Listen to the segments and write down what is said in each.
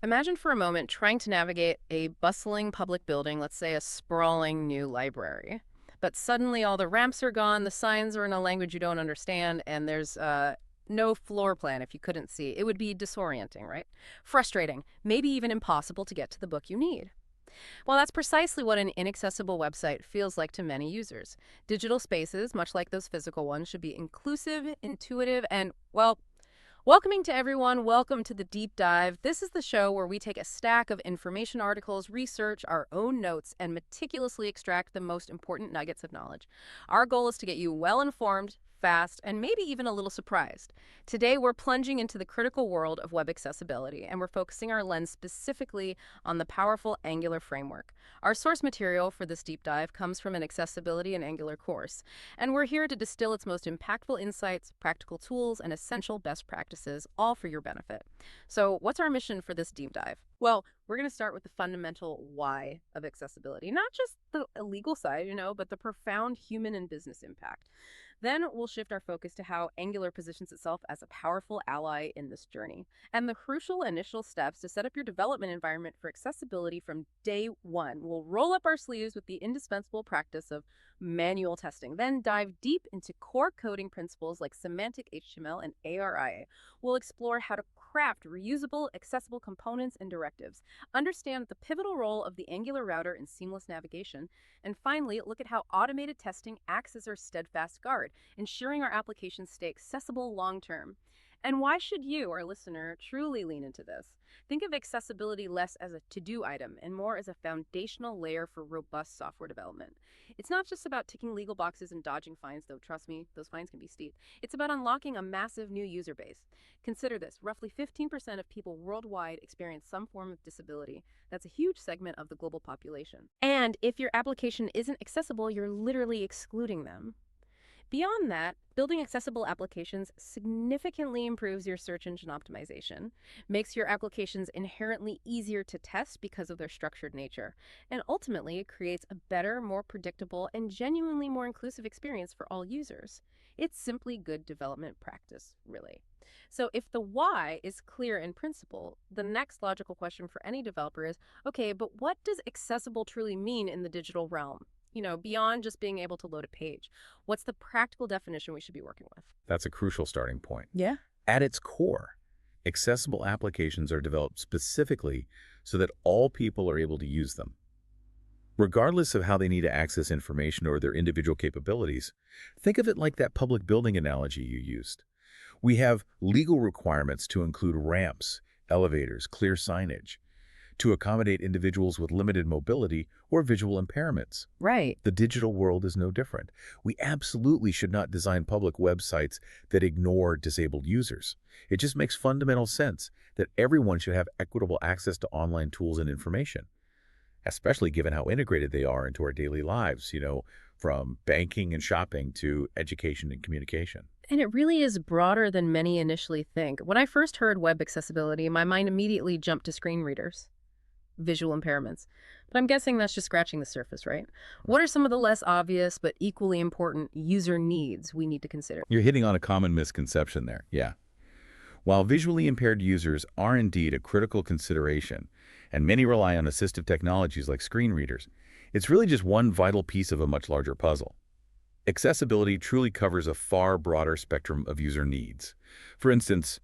Imagine for a moment trying to navigate a bustling public building, let's say a sprawling new library. But suddenly all the ramps are gone, the signs are in a language you don't understand, and there's no floor plan if you couldn't see. It would be disorienting, right? Frustrating, maybe even impossible to get to the book you need. Well, that's precisely what an inaccessible website feels like to many users. Digital spaces, much like those physical ones, should be inclusive, intuitive, and, well, welcoming to everyone. Welcome to the Deep Dive. This is the show where we take a stack of information articles, research our own notes, and meticulously extract the most important nuggets of knowledge. Our goal is to get you well informed, fast, and maybe even a little surprised. Today, we're plunging into the critical world of web accessibility, and we're focusing our lens specifically on the powerful Angular framework. Our source material for this deep dive comes from an accessibility and Angular course, and we're here to distill its most impactful insights, practical tools, and essential best practices, all for your benefit. So, what's our mission for this deep dive? Well, we're going to start with the fundamental why of accessibility, not just the illegal side, but the profound human and business impact. Then we'll shift our focus to how Angular positions itself as a powerful ally in this journey, and the crucial initial steps to set up your development environment for accessibility from day one. We'll roll up our sleeves with the indispensable practice of manual testing, then dive deep into core coding principles like semantic HTML and ARIA. We'll explore how to craft reusable, accessible components and directives, understand the pivotal role of the Angular router in seamless navigation, and finally, look at how automated testing acts as our steadfast guard, ensuring our applications stay accessible long-term. And why should you, our listener, truly lean into this? Think of accessibility less as a to-do item and more as a foundational layer for robust software development. It's not just about ticking legal boxes and dodging fines, though trust me, those fines can be steep. It's about unlocking a massive new user base. Consider this, roughly 15% of people worldwide experience some form of disability. That's a huge segment of the global population. And if your application isn't accessible, you're literally excluding them. Beyond that, building accessible applications significantly improves your search engine optimization, makes your applications inherently easier to test because of their structured nature, and ultimately it creates a better, more predictable, and genuinely more inclusive experience for all users. It's simply good development practice, really. So if the why is clear in principle, the next logical question for any developer is, okay, but what does accessible truly mean in the digital realm? Beyond just being able to load a page. What's the practical definition we should be working with? That's a crucial starting point. Yeah. At its core, accessible applications are developed specifically so that all people are able to use them. Regardless of how they need to access information or their individual capabilities, think of it like that public building analogy you used. We have legal requirements to include ramps, elevators, clear signage, to accommodate individuals with limited mobility or visual impairments. Right. The digital world is no different. We absolutely should not design public websites that ignore disabled users. It just makes fundamental sense that everyone should have equitable access to online tools and information, especially given how integrated they are into our daily lives, from banking and shopping to education and communication. And it really is broader than many initially think. When I first heard web accessibility, my mind immediately jumped to screen readers, visual impairments. But I'm guessing that's just scratching the surface, right? What are some of the less obvious but equally important user needs we need to consider? You're hitting on a common misconception there, yeah. While visually impaired users are indeed a critical consideration, and many rely on assistive technologies like screen readers, it's really just one vital piece of a much larger puzzle. Accessibility truly covers a far broader spectrum of user needs. For instance,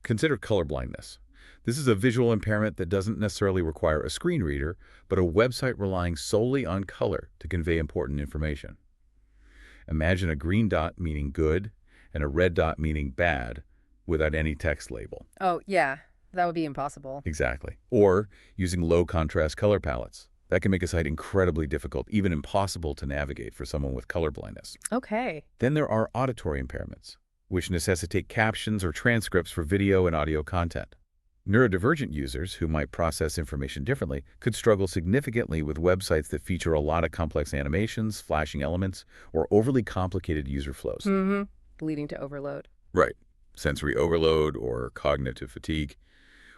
consider colorblindness. This is a visual impairment that doesn't necessarily require a screen reader, but a website relying solely on color to convey important information. Imagine a green dot meaning good and a red dot meaning bad without any text label. Oh, yeah, that would be impossible. Exactly. Or using low contrast color palettes. That can make a site incredibly difficult, even impossible to navigate for someone with color blindness. Okay. Then there are auditory impairments, which necessitate captions or transcripts for video and audio content. Neurodivergent users, who might process information differently, could struggle significantly with websites that feature a lot of complex animations, flashing elements, or overly complicated user flows. Leading to overload. Right. Sensory overload or cognitive fatigue.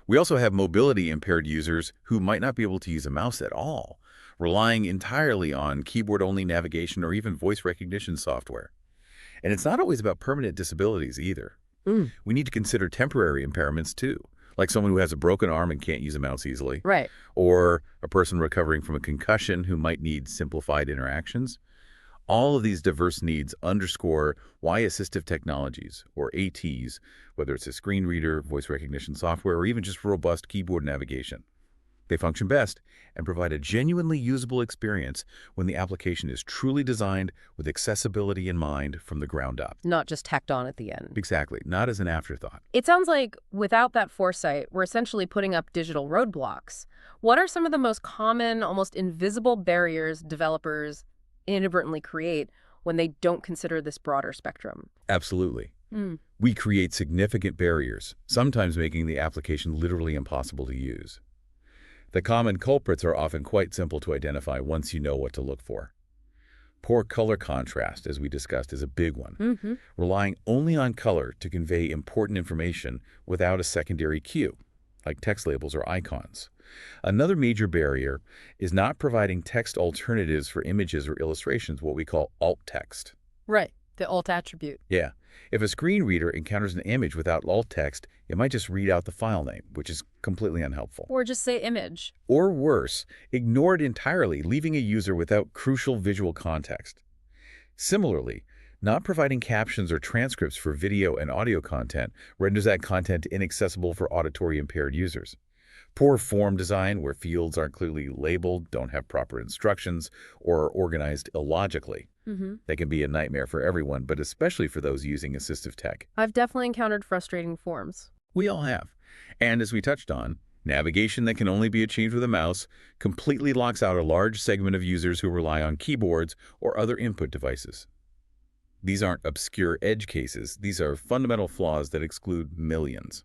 We also have mobility-impaired users who might not be able to use a mouse at all, relying entirely on keyboard-only navigation or even voice recognition software. And it's not always about permanent disabilities either. We need to consider temporary impairments too, like someone who has a broken arm and can't use a mouse easily, Right. or a person recovering from a concussion who might need simplified interactions. All of these diverse needs underscore why assistive technologies, or ATs, whether it's a screen reader, voice recognition software, or even just robust keyboard navigation, they function best and provide a genuinely usable experience when the application is truly designed with accessibility in mind from the ground up. Not just tacked on at the end. Exactly, not as an afterthought. It sounds like without that foresight, we're essentially putting up digital roadblocks. What are some of the most common, almost invisible barriers developers inadvertently create when they don't consider this broader spectrum? Absolutely. Mm. We create significant barriers, sometimes making the application literally impossible to use. The common culprits are often quite simple to identify once you know what to look for. Poor color contrast, as we discussed, is a big one. Mm-hmm. Relying only on color to convey important information without a secondary cue, like text labels or icons. Another major barrier is not providing text alternatives for images or illustrations, what we call alt text. Right. The alt attribute. Yeah. If a screen reader encounters an image without alt text, it might just read out the file name, which is completely unhelpful. Or just say image. Or worse, ignore it entirely, leaving a user without crucial visual context. Similarly, not providing captions or transcripts for video and audio content renders that content inaccessible for auditory impaired users. Poor form design, where fields aren't clearly labeled, don't have proper instructions, or are organized illogically. Mm-hmm. That can be a nightmare for everyone, but especially for those using assistive tech. I've definitely encountered frustrating forms. We all have. And as we touched on, navigation that can only be achieved with a mouse completely locks out a large segment of users who rely on keyboards or other input devices. These aren't obscure edge cases. These are fundamental flaws that exclude millions.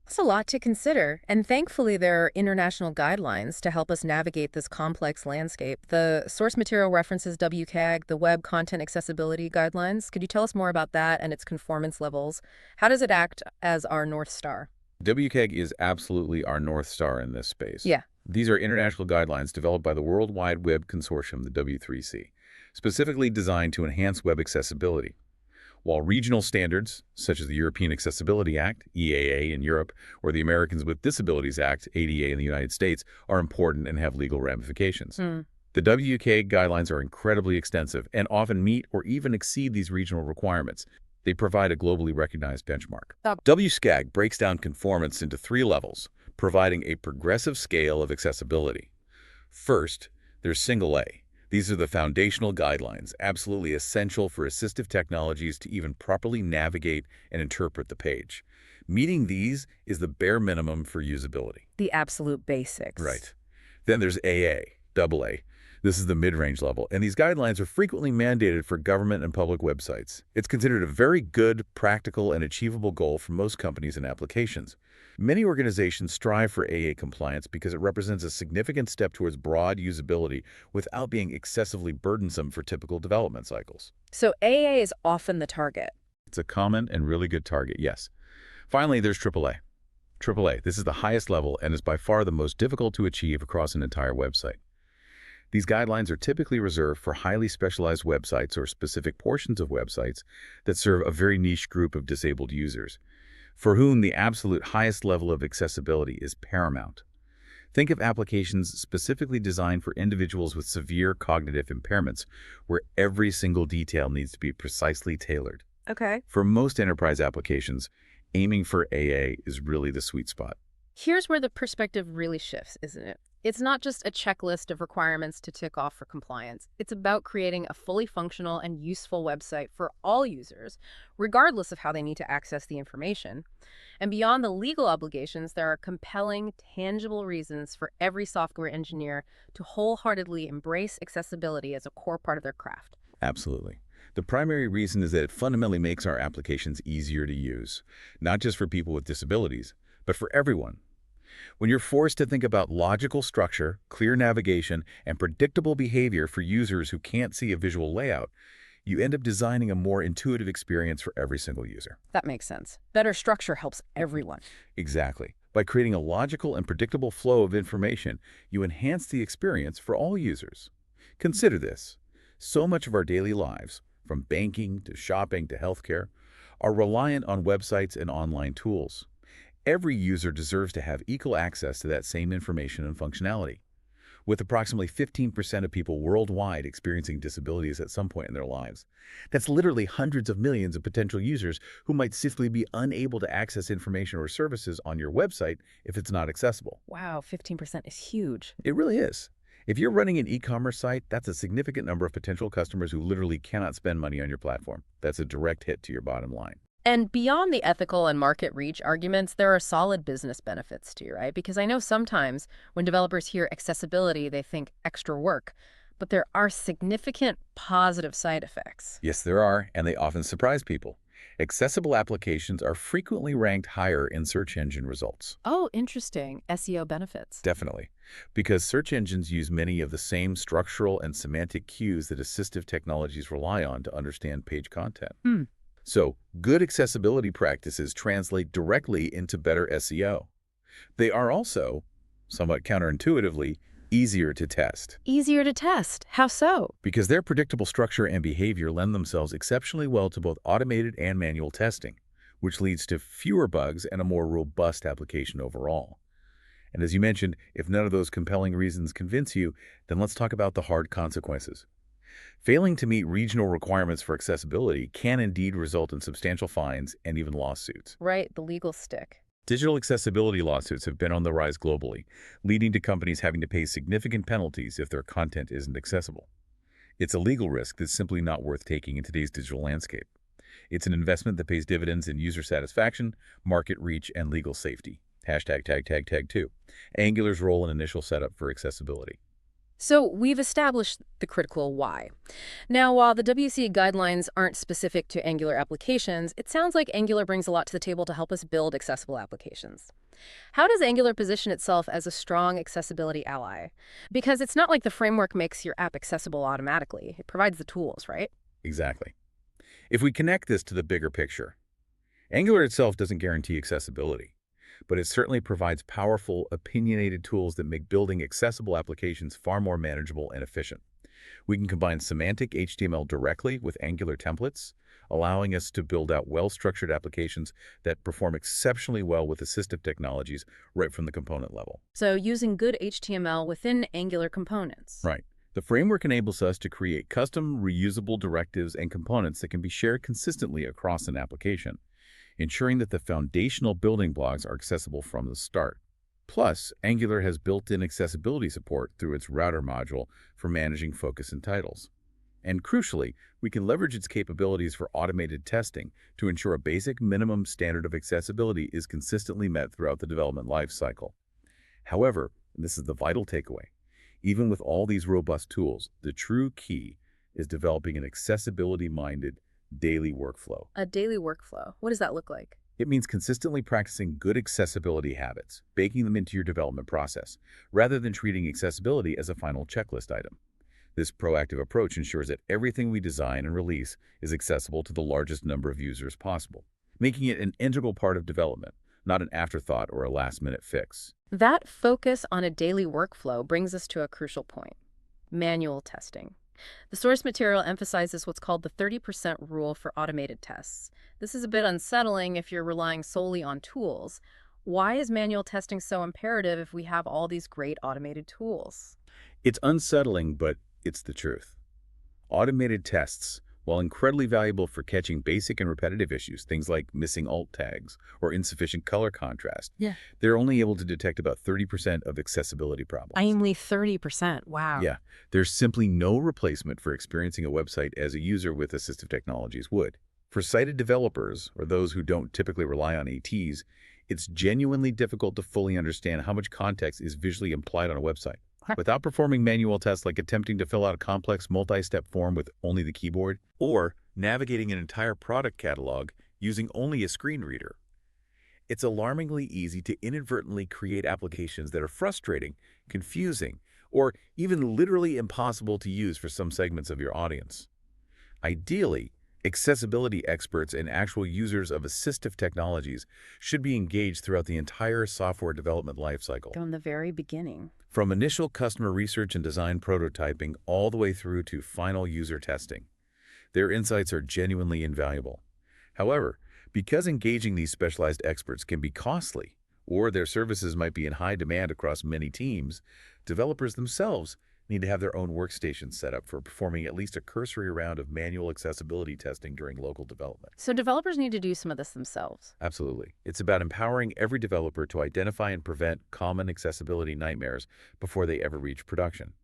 That's a lot to consider, and thankfully there are international guidelines to help us navigate this complex landscape. The source material references WCAG, the Web Content Accessibility Guidelines. Could you tell us more about that and its conformance levels? How does it act as our North Star? WCAG is absolutely our North Star in this space. Yeah. These are international guidelines developed by the World Wide Web Consortium, the W3C, specifically designed to enhance web accessibility. While regional standards, such as the European Accessibility Act, EAA in Europe, or the Americans with Disabilities Act, ADA in the United States, are important and have legal ramifications. The WCAG guidelines are incredibly extensive and often meet or even exceed these regional requirements. They provide a globally recognized benchmark. WCAG breaks down conformance into 3 levels, providing a progressive scale of accessibility. First, there's single A. These are the foundational guidelines, absolutely essential for assistive technologies to even properly navigate and interpret the page. Meeting these is the bare minimum for usability. The absolute basics. Right. Then there's AA, AA. This is the mid-range level, and these guidelines are frequently mandated for government and public websites. It's considered a very good, practical, and achievable goal for most companies and applications. Many organizations strive for AA compliance because it represents a significant step towards broad usability without being excessively burdensome for typical development cycles. So AA is often the target. It's a common and really good target, yes. Finally, there's AAA. AAA, this is the highest level and is by far the most difficult to achieve across an entire website. These guidelines are typically reserved for highly specialized websites or specific portions of websites that serve a very niche group of disabled users, for whom the absolute highest level of accessibility is paramount. Think of applications specifically designed for individuals with severe cognitive impairments, where every single detail needs to be precisely tailored. Okay. For most enterprise applications, aiming for AA is really the sweet spot. Here's where the perspective really shifts, isn't it? It's not just a checklist of requirements to tick off for compliance. It's about creating a fully functional and useful website for all users, regardless of how they need to access the information. And beyond the legal obligations, there are compelling, tangible reasons for every software engineer to wholeheartedly embrace accessibility as a core part of their craft. Absolutely. The primary reason is that it fundamentally makes our applications easier to use, not just for people with disabilities, but for everyone. When you're forced to think about logical structure, clear navigation, and predictable behavior for users who can't see a visual layout, you end up designing a more intuitive experience for every single user. That makes sense. Better structure helps everyone. Exactly. By creating a logical and predictable flow of information, you enhance the experience for all users. Consider this. So much of our daily lives, from banking to shopping to healthcare, are reliant on websites and online tools. Every user deserves to have equal access to that same information and functionality. With approximately 15% of people worldwide experiencing disabilities at some point in their lives, that's literally hundreds of millions of potential users who might simply be unable to access information or services on your website if it's not accessible. Wow, 15% is huge. It really is. If you're running an e-commerce site, that's a significant number of potential customers who literally cannot spend money on your platform. That's a direct hit to your bottom line. And beyond the ethical and market reach arguments, there are solid business benefits too, right? Because I know sometimes when developers hear accessibility, they think extra work, but there are significant positive side effects. Yes, there are, and they often surprise people. Accessible applications are frequently ranked higher in search engine results. Oh, interesting. SEO benefits. Definitely. Because search engines use many of the same structural and semantic cues that assistive technologies rely on to understand page content. Hmm. So, good accessibility practices translate directly into better SEO. They are also, somewhat counterintuitively, easier to test. Easier to test. How so? Because their predictable structure and behavior lend themselves exceptionally well to both automated and manual testing, which leads to fewer bugs and a more robust application overall. And as you mentioned, if none of those compelling reasons convince you, then let's talk about the hard consequences. Failing to meet regional requirements for accessibility can indeed result in substantial fines and even lawsuits. Right, the legal stick. Digital accessibility lawsuits have been on the rise globally, leading to companies having to pay significant penalties if their content isn't accessible. It's a legal risk that's simply not worth taking in today's digital landscape. It's an investment that pays dividends in user satisfaction, market reach, and legal safety. Hashtag tag 2. Angular's role in initial setup for accessibility. So we've established the critical why. Now, while the WCA guidelines aren't specific to Angular applications, it sounds like Angular brings a lot to the table to help us build accessible applications. How does Angular position itself as a strong accessibility ally? Because it's not like the framework makes your app accessible automatically. It provides the tools, right? Exactly. If we connect this to the bigger picture, Angular itself doesn't guarantee accessibility, but it certainly provides powerful, opinionated tools that make building accessible applications far more manageable and efficient. We can combine semantic HTML directly with Angular templates, allowing us to build out well-structured applications that perform exceptionally well with assistive technologies right from the component level. So using good HTML within Angular components. Right. The framework enables us to create custom, reusable directives and components that can be shared consistently across an application, ensuring that the foundational building blocks are accessible from the start. Plus, Angular has built-in accessibility support through its router module for managing focus and titles. And crucially, we can leverage its capabilities for automated testing to ensure a basic minimum standard of accessibility is consistently met throughout the development lifecycle. However, and this is the vital takeaway, even with all these robust tools, the true key is developing an accessibility-minded daily workflow. A daily workflow. What does that look like? It means consistently practicing good accessibility habits, baking them into your development process, rather than treating accessibility as a final checklist item. This proactive approach ensures that everything we design and release is accessible to the largest number of users possible, making it an integral part of development, not an afterthought or a last-minute fix. That focus on a daily workflow brings us to a crucial point: manual testing. The source material emphasizes what's called the 30% rule for automated tests. This is a bit unsettling if you're relying solely on tools. Why is manual testing so imperative if we have all these great automated tools? It's unsettling, but it's the truth. Automated tests, while incredibly valuable for catching basic and repetitive issues, things like missing alt tags or insufficient color contrast, they're only able to detect about 30% of accessibility problems. Only 30%. Wow. Yeah, there's simply no replacement for experiencing a website as a user with assistive technologies would. For sighted developers, or those who don't typically rely on ATs, it's genuinely difficult to fully understand how much context is visually implied on a website. Without performing manual tests like attempting to fill out a complex multi-step form with only the keyboard, or navigating an entire product catalog using only a screen reader. It's alarmingly easy to inadvertently create applications that are frustrating, confusing, or even literally impossible to use for some segments of your audience. Ideally, accessibility experts and actual users of assistive technologies should be engaged throughout the entire software development lifecycle. From the very beginning. From initial customer research and design prototyping all the way through to final user testing. Their insights are genuinely invaluable. However, because engaging these specialized experts can be costly, or their services might be in high demand across many teams, developers themselves need to have their own workstations set up for performing at least a cursory round of manual accessibility testing during local development. So developers need to do some of this themselves. Absolutely. It's about empowering every developer to identify and prevent common accessibility nightmares before they ever reach production.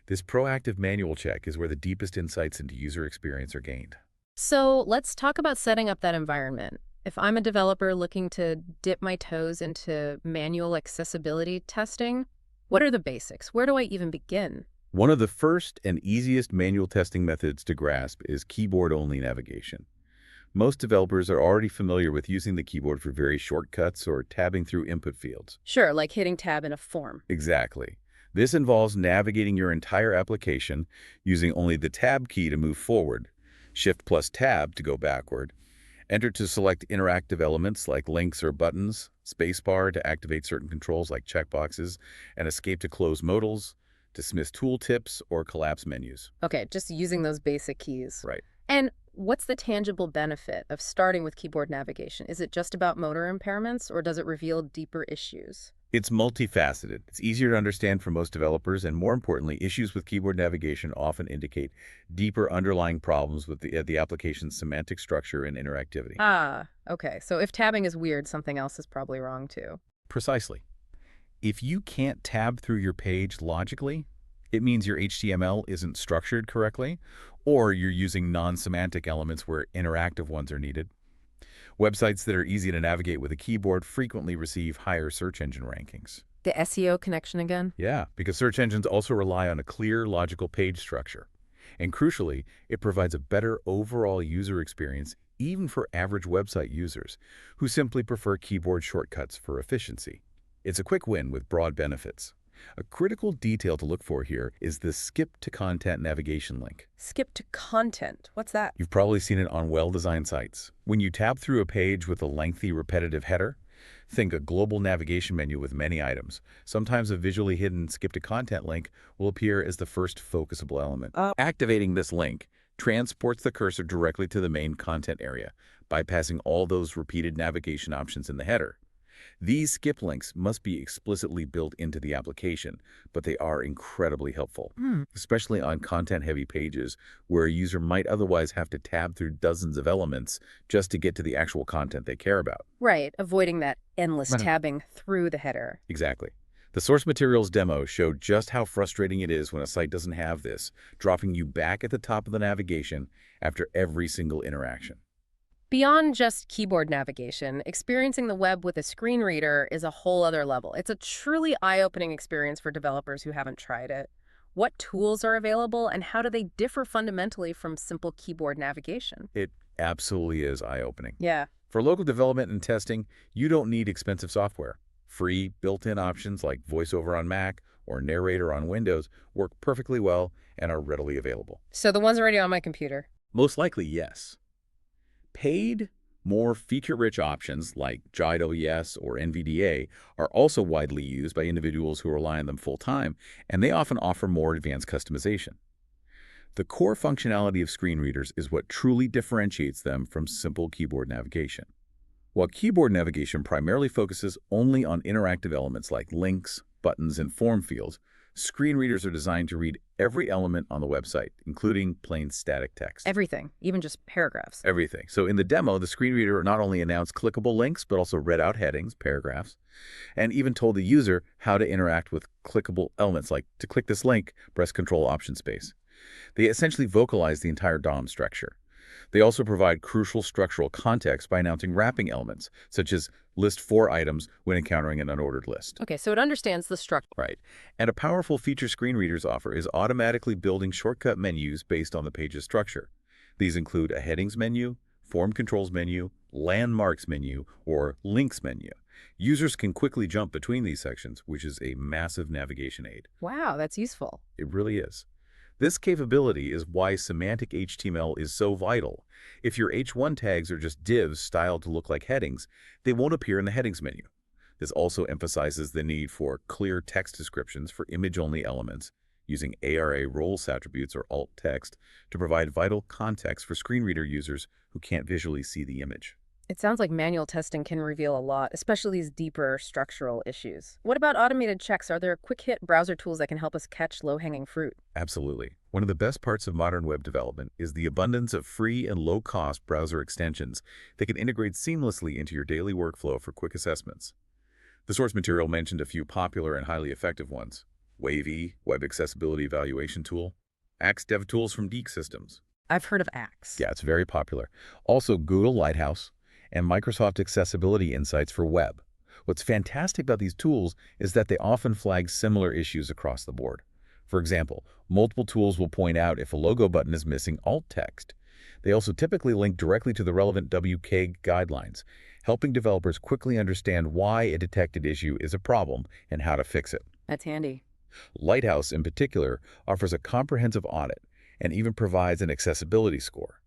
This proactive manual check is where the deepest insights into user experience are gained. So let's talk about setting up that environment. If I'm a developer looking to dip my toes into manual accessibility testing, what are the basics? Where do I even begin? One of the first and easiest manual testing methods to grasp is keyboard-only navigation. Most developers are already familiar with using the keyboard for various shortcuts or tabbing through input fields. Sure, like hitting tab in a form. Exactly. This involves navigating your entire application using only the Tab key to move forward, Shift plus Tab to go backward, Enter to select interactive elements like links or buttons, Spacebar to activate certain controls like checkboxes, and Escape to close modals, dismiss tooltips, or collapse menus. Okay, just using those basic keys. Right. And what's the tangible benefit of starting with keyboard navigation? Is it just about motor impairments, or does it reveal deeper issues? It's multifaceted. It's easier to understand for most developers, and more importantly, issues with keyboard navigation often indicate deeper underlying problems with the application's semantic structure and interactivity. Ah, okay. So if tabbing is weird, something else is probably wrong too. Precisely. If you can't tab through your page logically, it means your HTML isn't structured correctly, or you're using non-semantic elements where interactive ones are needed. Websites that are easy to navigate with a keyboard frequently receive higher search engine rankings. The SEO connection again? Yeah, because search engines also rely on a clear, logical page structure. And crucially, it provides a better overall user experience even for average website users who simply prefer keyboard shortcuts for efficiency. It's a quick win with broad benefits. A critical detail to look for here is the Skip to Content navigation link. Skip to content. What's that? You've probably seen it on well-designed sites. When you tab through a page with a lengthy, repetitive header, think a global navigation menu with many items. Sometimes a visually hidden Skip to Content link will appear as the first focusable element. Activating this link transports the cursor directly to the main content area, bypassing all those repeated navigation options in the header. These skip links must be explicitly built into the application, but they are incredibly helpful, especially on content-heavy pages where a user might otherwise have to tab through dozens of elements just to get to the actual content they care about. Right, avoiding that endless tabbing through the header. Exactly. The source materials demo showed just how frustrating it is when a site doesn't have this, dropping you back at the top of the navigation after every single interaction. Beyond just keyboard navigation, experiencing the web with a screen reader is a whole other level. It's a truly eye-opening experience for developers who haven't tried it. What tools are available, and how do they differ fundamentally from simple keyboard navigation? It absolutely is eye-opening. Yeah. For local development and testing, you don't need expensive software. Free, built-in options like VoiceOver on Mac or Narrator on Windows work perfectly well and are readily available. So the one's already on my computer. Most likely, yes. Paid, more feature-rich options like JIDOES or NVDA are also widely used by individuals who rely on them full-time, and they often offer more advanced customization. The core functionality of screen readers is what truly differentiates them from simple keyboard navigation. While keyboard navigation primarily focuses only on interactive elements like links, buttons, and form fields, screen readers are designed to read every element on the website, including plain static text. Everything, even just paragraphs. Everything. So in the demo, the screen reader not only announced clickable links, but also read out headings, paragraphs, and even told the user how to interact with clickable elements, like to click this link, press Control Option Space. They essentially vocalize the entire DOM structure. They also provide crucial structural context by announcing wrapping elements, such as list 4 items when encountering an unordered list. Okay, so it understands the structure. Right. And a powerful feature screen readers offer is automatically building shortcut menus based on the page's structure. These include a headings menu, form controls menu, landmarks menu, or links menu. Users can quickly jump between these sections, which is a massive navigation aid. Wow, that's useful. It really is. This capability is why semantic HTML is so vital. If your H1 tags are just divs styled to look like headings, they won't appear in the headings menu. This also emphasizes the need for clear text descriptions for image-only elements, using ARA roles attributes or alt text to provide vital context for screen reader users who can't visually see the image. It sounds like manual testing can reveal a lot, especially these deeper structural issues. What about automated checks? Are there quick hit browser tools that can help us catch low hanging fruit? Absolutely. One of the best parts of modern web development is the abundance of free and low-cost browser extensions that can integrate seamlessly into your daily workflow for quick assessments. The source material mentioned a few popular and highly effective ones. WAI-ARIA, Web Accessibility Evaluation Tool, Axe DevTools from Deek Systems. I've heard of Axe. Yeah, it's very popular. Also, Google Lighthouse and Microsoft Accessibility Insights for web. What's fantastic about these tools is that they often flag similar issues across the board. For example, multiple tools will point out if a logo button is missing alt text. They also typically link directly to the relevant WCAG guidelines, helping developers quickly understand why a detected issue is a problem and how to fix it. That's handy. Lighthouse, in particular, offers a comprehensive audit and even provides an accessibility score.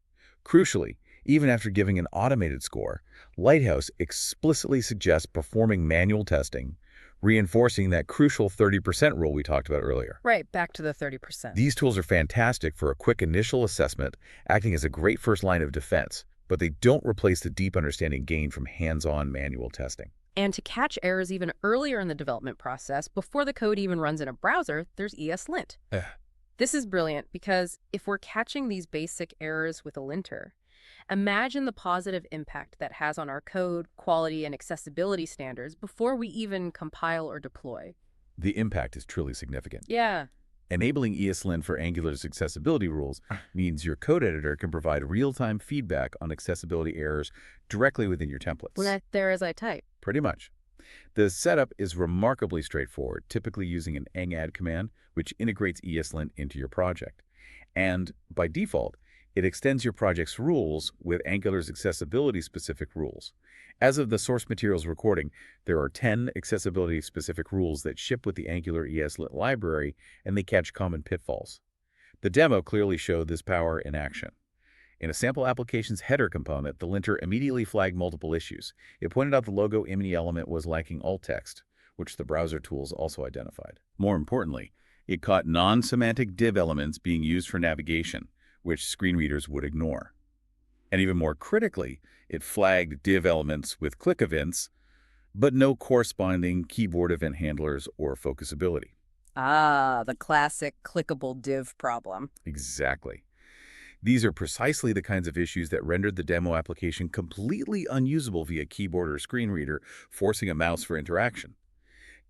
Crucially, even after giving an automated score, Lighthouse explicitly suggests performing manual testing, reinforcing that crucial 30% rule we talked about earlier. Right, back to the 30%. These tools are fantastic for a quick initial assessment, acting as a great first line of defense, but they don't replace the deep understanding gained from hands-on manual testing. And to catch errors even earlier in the development process, before the code even runs in a browser, there's ESLint. Eh, This is brilliant because if we're catching these basic errors with a linter, imagine the positive impact that has on our code, quality, and accessibility standards before we even compile or deploy. the impact is truly significant. Yeah. Enabling ESLint for Angular's accessibility rules means your code editor can provide real-time feedback on accessibility errors directly within your templates. Right there as I type. Pretty much. The setup is remarkably straightforward, typically using an eng-add command, which integrates ESLint into your project. And by default, it extends your project's rules with Angular's accessibility-specific rules. As of the source materials recording, there are 10 accessibility-specific rules that ship with the Angular ESLint library, and they catch common pitfalls. The demo clearly showed this power in action. In a sample application's header component, the linter immediately flagged multiple issues. It pointed out the logo image element was lacking alt text, which the browser tools also identified. More importantly, it caught non-semantic div elements being used for navigation, which screen readers would ignore. And even more critically, it flagged div elements with click events, but no corresponding keyboard event handlers or focusability. Ah, the classic clickable div problem. Exactly. These are precisely the kinds of issues that rendered the demo application completely unusable via keyboard or screen reader, forcing a mouse for interaction.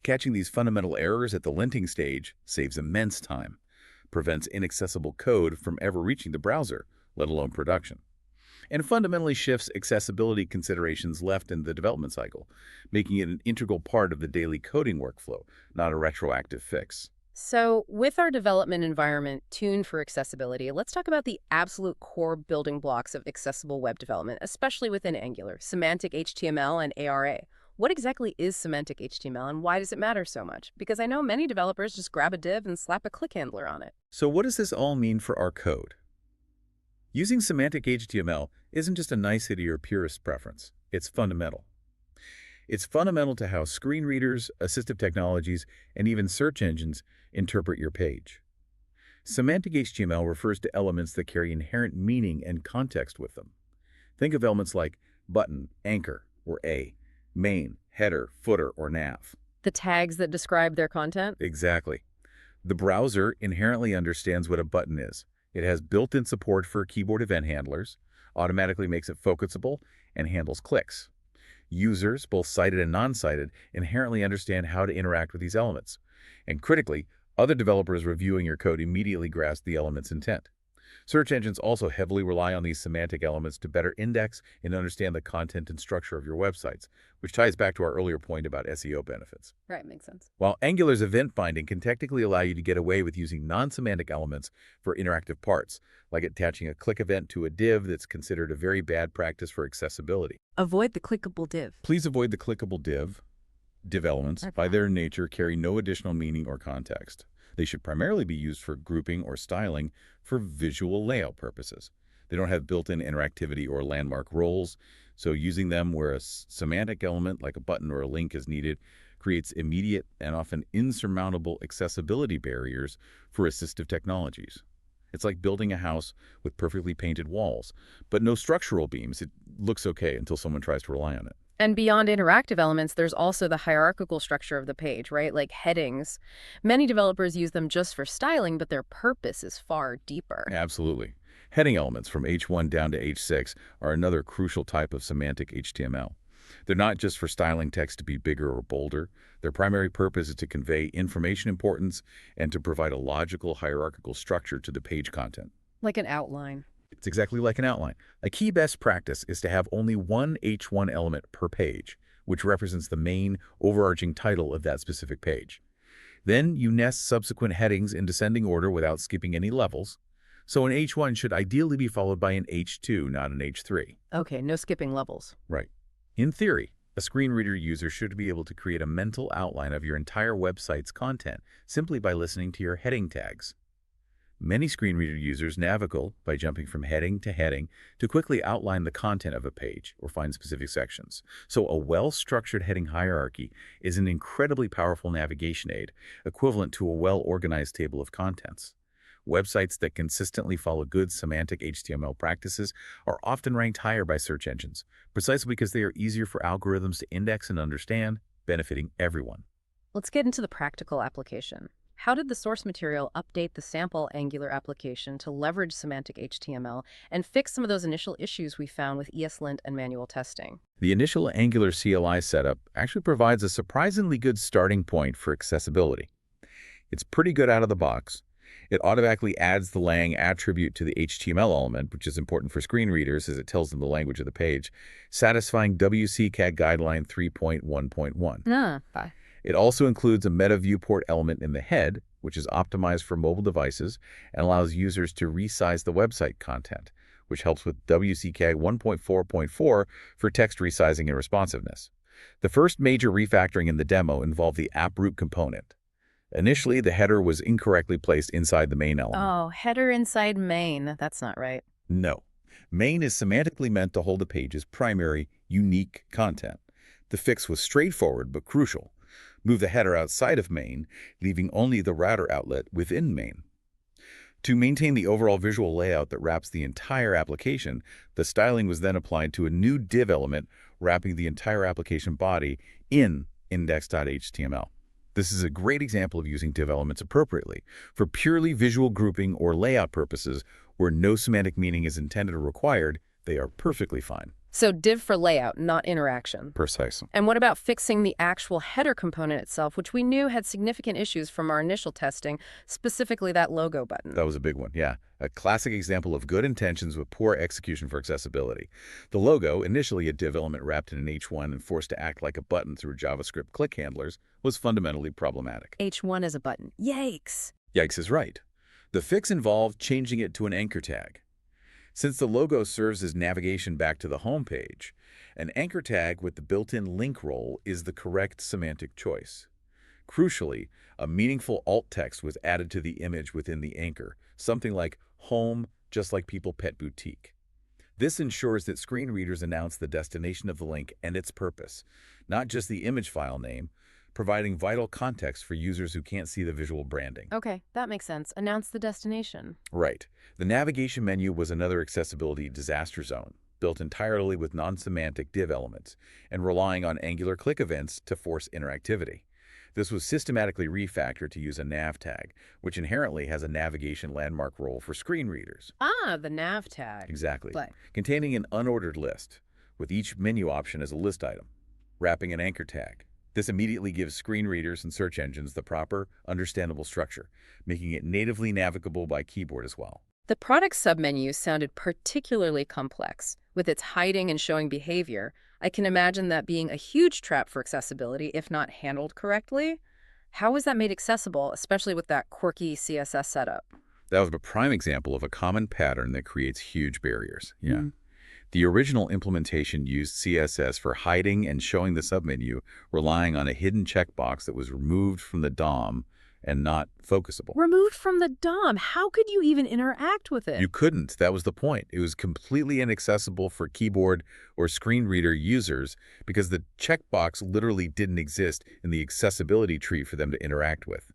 Catching these fundamental errors at the linting stage saves immense time, prevents inaccessible code from ever reaching the browser, let alone production, and fundamentally shifts accessibility considerations left in the development cycle, making it an integral part of the daily coding workflow, not a retroactive fix. So, with our development environment tuned for accessibility, let's talk about the absolute core building blocks of accessible web development, especially within Angular, semantic HTML and ARA. What exactly is semantic HTML and why does it matter so much? Because I know many developers just grab a div and slap a click handler on it. So what does this all mean for our code? Using semantic HTML isn't just a nicety or purist preference. It's fundamental. It's fundamental to how screen readers, assistive technologies, and even search engines interpret your page. Semantic HTML refers to elements that carry inherent meaning and context with them. Think of elements like button, anchor, or A, main, header, footer, or nav. The tags that describe their content? Exactly. The browser inherently understands what a button is. It has built-in support for keyboard event handlers, automatically makes it focusable, and handles clicks. Users, both sighted and non-sighted, inherently understand how to interact with these elements. And critically, other developers reviewing your code immediately grasp the element's intent. Search engines also heavily rely on these semantic elements to better index and understand the content and structure of your websites, which ties back to our earlier point about SEO benefits. Right, makes sense. While Angular's event binding can technically allow you to get away with using non-semantic elements for interactive parts, like attaching a click event to a div that's considered a very bad practice for accessibility. Avoid the clickable div. Please avoid the clickable div. Div elements, by their nature, carry no additional meaning or context. They should primarily be used for grouping or styling for visual layout purposes. They don't have built-in interactivity or landmark roles, so using them where a semantic element like a button or a link is needed creates immediate and often insurmountable accessibility barriers for assistive technologies. It's like building a house with perfectly painted walls, but no structural beams. It looks okay until someone tries to rely on it. And beyond interactive elements, there's also the hierarchical structure of the page, right? Like headings. Many developers use them just for styling, but their purpose is far deeper. Absolutely. Heading elements from H1 down to H6 are another crucial type of semantic HTML. They're not just for styling text to be bigger or bolder. Their primary purpose is to convey information importance and to provide a logical hierarchical structure to the page content. Like an outline. It's exactly like an outline. A key best practice is to have only one H1 element per page, which represents the main overarching title of that specific page. Then you nest subsequent headings in descending order without skipping any levels. So an H1 should ideally be followed by an H2, not an H3. Okay, no skipping levels. Right. In theory, a screen reader user should be able to create a mental outline of your entire website's content simply by listening to your heading tags. Many screen reader users navigate by jumping from heading to quickly outline the content of a page or find specific sections. So a well-structured heading hierarchy is an incredibly powerful navigation aid, equivalent to a well-organized table of contents. Websites that consistently follow good semantic HTML practices are often ranked higher by search engines, precisely because they are easier for algorithms to index and understand, benefiting everyone. Let's get into the practical application. How did the source material update the sample Angular application to leverage semantic HTML and fix some of those initial issues we found with ESLint and manual testing? The initial Angular CLI setup actually provides a surprisingly good starting point for accessibility. It's pretty good out of the box. It automatically adds the lang attribute to the HTML element, which is important for screen readers as it tells them the language of the page, satisfying WCAG guideline 3.1.1. Bye. It also includes a meta viewport element in the head, which is optimized for mobile devices and allows users to resize the website content, which helps with WCAG 1.4.4 for text resizing and responsiveness. The first major refactoring in the demo involved the app root component. Initially, the header was incorrectly placed inside the main element. Oh, header inside main. That's not right. No. Main is semantically meant to hold a page's primary, unique content. The fix was straightforward but crucial. Move the header outside of main, leaving only the router outlet within main. To maintain the overall visual layout that wraps the entire application, the styling was then applied to a new div element wrapping the entire application body in index.html. This is a great example of using div elements appropriately. For purely visual grouping or layout purposes, where no semantic meaning is intended or required, they are perfectly fine. So div for layout, not interaction. Precise. And what about fixing the actual header component itself, which we knew had significant issues from our initial testing, specifically that logo button? That was a big one, yeah. A classic example of good intentions with poor execution for accessibility. The logo, initially a div element wrapped in an H1 and forced to act like a button through JavaScript click handlers, was fundamentally problematic. H1 is a button. Yikes. Yikes is right. The fix involved changing it to an anchor tag. Since the logo serves as navigation back to the home page, an anchor tag with the built-in link role is the correct semantic choice. Crucially, a meaningful alt text was added to the image within the anchor, something like home, just like people pet boutique. This ensures that screen readers announce the destination of the link and its purpose, not just the image file name, providing vital context for users who can't see the visual branding. Okay, that makes sense. Announce the destination. Right. The navigation menu was another accessibility disaster zone, built entirely with non-semantic div elements and relying on Angular click events to force interactivity. This was systematically refactored to use a nav tag, which inherently has a navigation landmark role for screen readers. Ah, the nav tag. Exactly. Play. Containing an unordered list, with each menu option as a list item, wrapping an anchor tag. This immediately gives screen readers and search engines the proper, understandable structure, making it natively navigable by keyboard as well. The product submenu sounded particularly complex. With its hiding and showing behavior, I can imagine that being a huge trap for accessibility if not handled correctly. How was that made accessible, especially with that quirky CSS setup? That was a prime example of a common pattern that creates huge barriers. Yeah. The original implementation used CSS for hiding and showing the submenu, relying on a hidden checkbox that was removed from the DOM and not focusable. Removed from the DOM? How could you even interact with it? You couldn't. That was the point. It was completely inaccessible for keyboard or screen reader users because the checkbox literally didn't exist in the accessibility tree for them to interact with.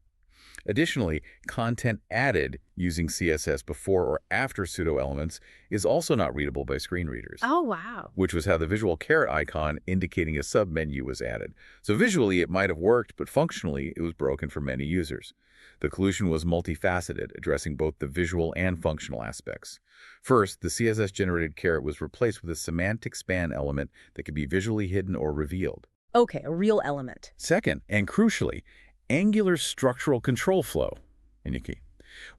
Additionally, content added using CSS before or after pseudo-elements is also not readable by screen readers, Oh, wow. which was how the visual caret icon indicating a submenu was added. So visually, it might have worked, but functionally, it was broken for many users. The solution was multifaceted, addressing both the visual and functional aspects. First, the CSS-generated caret was replaced with a semantic span element that could be visually hidden or revealed. Okay, a real element. Second, and crucially, angular structural control flow, in your key,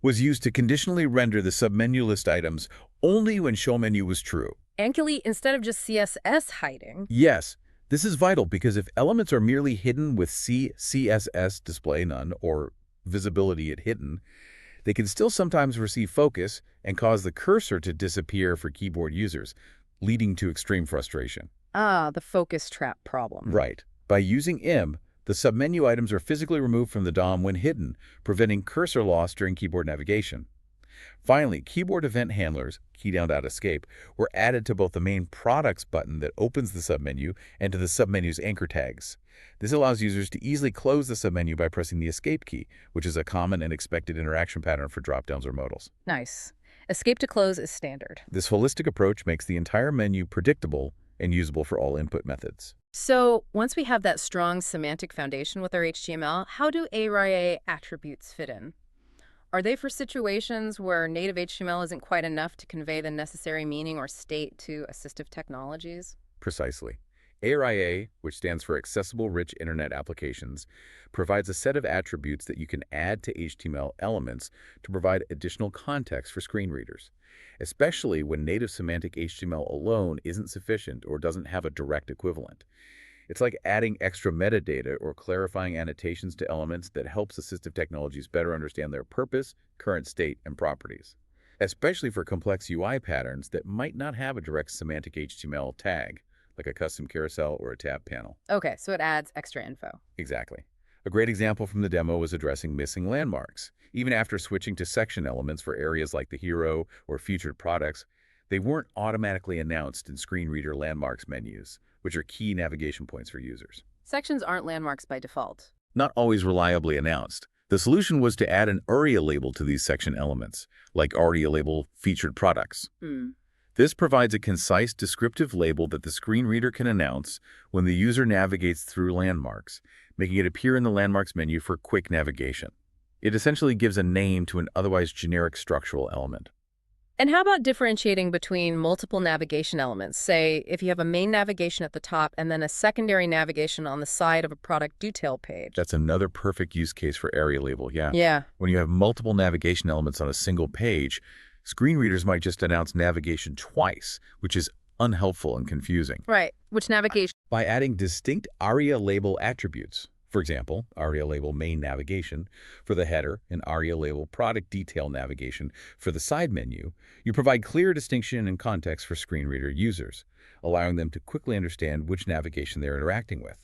was used to conditionally render the submenu list items only when show menu was true. Ankily, instead of just CSS hiding. Yes, this is vital because if elements are merely hidden with CSS display none or visibility at hidden, they can still sometimes receive focus and cause the cursor to disappear for keyboard users, leading to extreme frustration. Ah, the focus trap problem. Right. By using im, the submenu items are physically removed from the DOM when hidden, preventing cursor loss during keyboard navigation. Finally, keyboard event handlers, key down dot escape, were added to both the main products button that opens the submenu and to the submenu's anchor tags. This allows users to easily close the submenu by pressing the escape key, which is a common and expected interaction pattern for dropdowns or modals. Nice. Escape to close is standard. This holistic approach makes the entire menu predictable and usable for all input methods. So once we have that strong semantic foundation with our HTML, how do ARIA attributes fit in? Are they for situations where native HTML isn't quite enough to convey the necessary meaning or state to assistive technologies? Precisely. ARIA, which stands for Accessible Rich Internet Applications, provides a set of attributes that you can add to HTML elements to provide additional context for screen readers, especially when native semantic HTML alone isn't sufficient or doesn't have a direct equivalent. It's like adding extra metadata or clarifying annotations to elements that helps assistive technologies better understand their purpose, current state, and properties, especially for complex UI patterns that might not have a direct semantic HTML tag, like a custom carousel or a tab panel. Okay, so it adds extra info. Exactly. A great example from the demo was addressing missing landmarks. Even after switching to section elements for areas like the hero or featured products, they weren't automatically announced in screen reader landmarks menus, which are key navigation points for users. Sections aren't landmarks by default. Not always reliably announced. The solution was to add an ARIA label to these section elements, like ARIA label featured products. This provides a concise, descriptive label that the screen reader can announce when the user navigates through landmarks, making it appear in the landmarks menu for quick navigation. It essentially gives a name to an otherwise generic structural element. And how about differentiating between multiple navigation elements? Say, if you have a main navigation at the top and then a secondary navigation on the side of a product detail page. That's another perfect use case for ARIA label, yeah. Yeah. When you have multiple navigation elements on a single page, screen readers might just announce navigation twice, which is unhelpful and confusing. Right. Which navigation? By adding distinct ARIA label attributes, for example, ARIA label main navigation for the header and ARIA label product detail navigation for the side menu, you provide clear distinction and context for screen reader users, allowing them to quickly understand which navigation they're interacting with.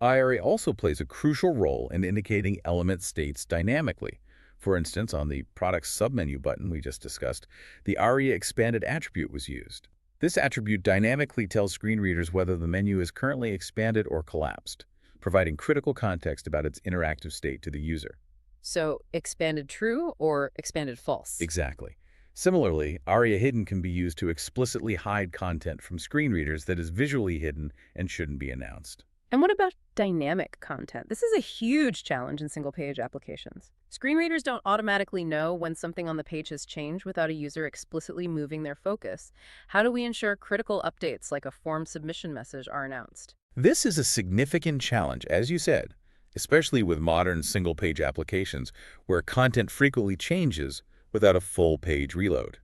ARIA also plays a crucial role in indicating element states dynamically. For instance, on the product submenu button we just discussed, the ARIA expanded attribute was used. This attribute dynamically tells screen readers whether the menu is currently expanded or collapsed, providing critical context about its interactive state to the user. So, expanded true or expanded false? Exactly. Similarly, ARIA hidden can be used to explicitly hide content from screen readers that is visually hidden and shouldn't be announced. And what about dynamic content? This is a huge challenge in single-page applications. Screen readers don't automatically know when something on the page has changed without a user explicitly moving their focus. How do we ensure critical updates like a form submission message are announced? This is a significant challenge, as you said, especially with modern single-page applications where content frequently changes without a full-page reload.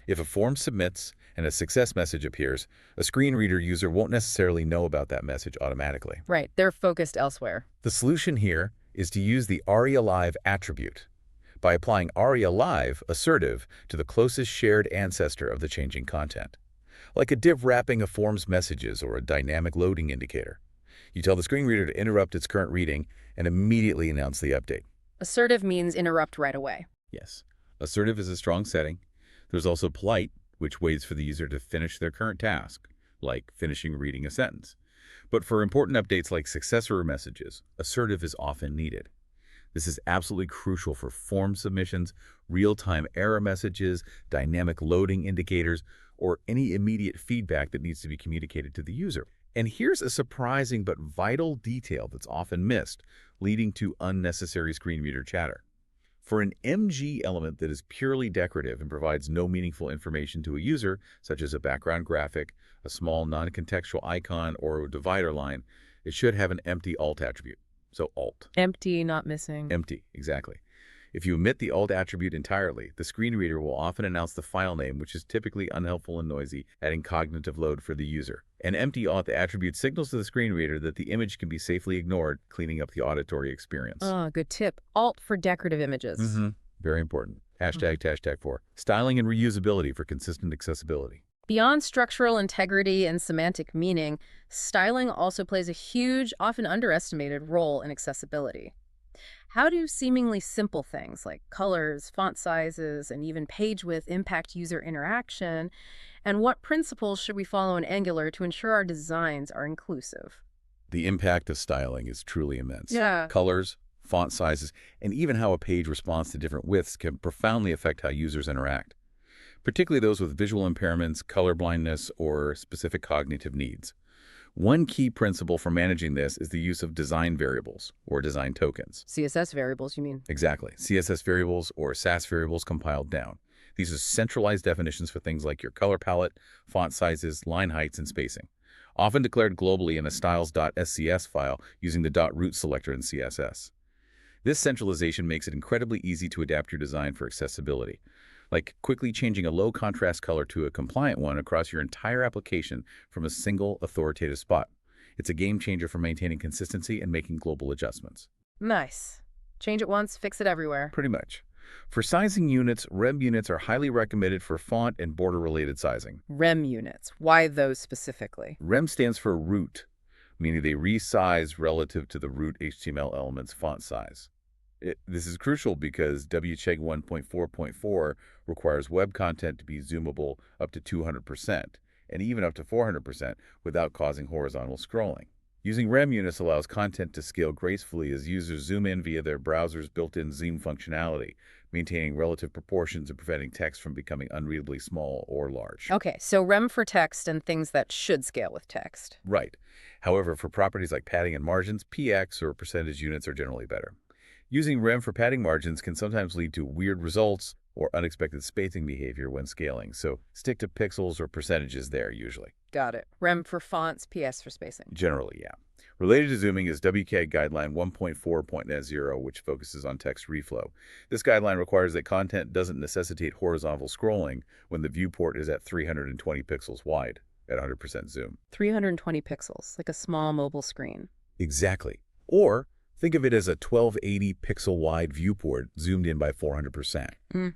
If a form submits and a success message appears, a screen reader user won't necessarily know about that message automatically. Right, they're focused elsewhere. The solution here is to use the ARIA Live attribute by applying ARIA Live assertive to the closest shared ancestor of the changing content, like a div wrapping a form's messages or a dynamic loading indicator. You tell the screen reader to interrupt its current reading and immediately announce the update. Assertive means interrupt right away. Yes, assertive is a strong setting. There's also polite, which waits for the user to finish their current task, like finishing reading a sentence. But for important updates like successor messages, assertive is often needed. This is absolutely crucial for form submissions, real-time error messages, dynamic loading indicators, or any immediate feedback that needs to be communicated to the user. And here's a surprising but vital detail that's often missed, leading to unnecessary screen reader chatter. For an MG element that is purely decorative and provides no meaningful information to a user, such as a background graphic, a small non-contextual icon, or a divider line, it should have an empty alt attribute. So alt. Empty, not missing. Empty, exactly. If you omit the alt attribute entirely, the screen reader will often announce the file name, which is typically unhelpful and noisy, adding cognitive load for the user. An empty alt attribute signals to the screen reader that the image can be safely ignored, cleaning up the auditory experience. Oh, good tip. Alt for decorative images. Very important. Hashtag 4. Styling and reusability for consistent accessibility. Beyond structural integrity and semantic meaning, styling also plays a huge, often underestimated role in accessibility. How do seemingly simple things like colors, font sizes, and even page width impact user interaction? And what principles should we follow in Angular to ensure our designs are inclusive? The impact of styling is truly immense. Yeah. Colors, font sizes, and even how a page responds to different widths can profoundly affect how users interact, particularly those with visual impairments, color blindness, or specific cognitive needs. One key principle for managing this is the use of design variables, or design tokens. CSS variables, you mean? Exactly. CSS variables, or SAS variables compiled down. These are centralized definitions for things like your color palette, font sizes, line heights, and spacing, often declared globally in a styles.scs file using the .root selector in CSS. This centralization makes it incredibly easy to adapt your design for accessibility, like quickly changing a low-contrast color to a compliant one across your entire application from a single authoritative spot. It's a game changer for maintaining consistency and making global adjustments. Nice. Change it once, fix it everywhere. Pretty much. For sizing units, REM units are highly recommended for font and border-related sizing. REM units. Why those specifically? REM stands for root, meaning they resize relative to the root HTML element's font size. This is crucial because WCAG 1.4.4 requires web content to be zoomable up to 200% and even up to 400% without causing horizontal scrolling. Using REM units allows content to scale gracefully as users zoom in via their browser's built-in zoom functionality, maintaining relative proportions and preventing text from becoming unreadably small or large. Okay, so REM for text and things that should scale with text. Right. However, for properties like padding and margins, PX or percentage units are generally better. Using REM for padding margins can sometimes lead to weird results or unexpected spacing behavior when scaling, so stick to pixels or percentages there usually. Got it. REM for fonts, PS for spacing. Generally, yeah. Related to zooming is WCAG Guideline 1.4.0, which focuses on text reflow. This guideline requires that content doesn't necessitate horizontal scrolling when the viewport is at 320 pixels wide at 100% zoom. 320 pixels, like a small mobile screen. Exactly. Or think of it as a 1280 pixel wide viewport zoomed in by 400%.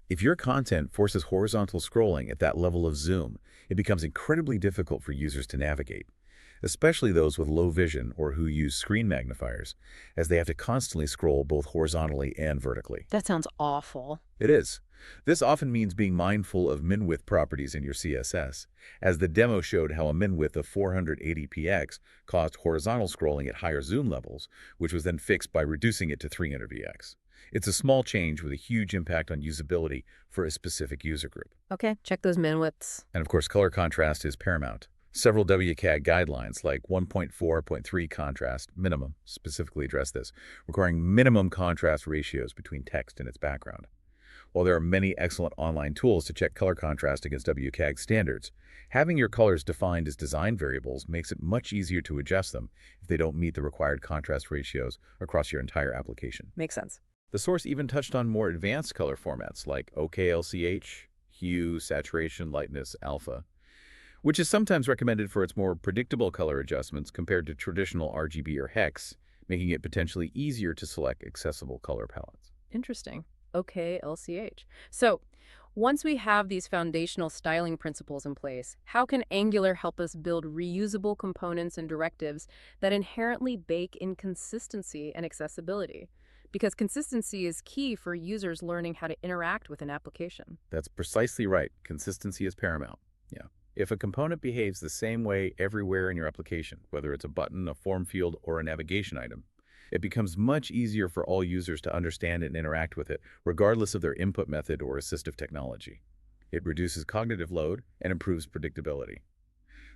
If your content forces horizontal scrolling at that level of zoom, it becomes incredibly difficult for users to navigate, especially those with low vision or who use screen magnifiers, as they have to constantly scroll both horizontally and vertically. That sounds awful. It is. This often means being mindful of min-width properties in your CSS, as the demo showed how a min-width of 480px caused horizontal scrolling at higher zoom levels, which was then fixed by reducing it to 300px. It's a small change with a huge impact on usability for a specific user group. Okay, check those min widths. And of course, color contrast is paramount. Several WCAG guidelines, like 1.4.3 contrast minimum, specifically address this, requiring minimum contrast ratios between text and its background. While there are many excellent online tools to check color contrast against WCAG standards, having your colors defined as design variables makes it much easier to adjust them if they don't meet the required contrast ratios across your entire application. Makes sense. The source even touched on more advanced color formats like OKLCH, hue, saturation, lightness, alpha, which is sometimes recommended for its more predictable color adjustments compared to traditional RGB or hex, making it potentially easier to select accessible color palettes. Interesting. Okay, LCH. So once we have these foundational styling principles in place, how can Angular help us build reusable components and directives that inherently bake in consistency and accessibility? Because consistency is key for users learning how to interact with an application. That's precisely right. Consistency is paramount. Yeah. If a component behaves the same way everywhere in your application, whether it's a button, a form field, or a navigation item, It becomes much easier for all users to understand and interact with it, regardless of their input method or assistive technology. It reduces cognitive load and improves predictability.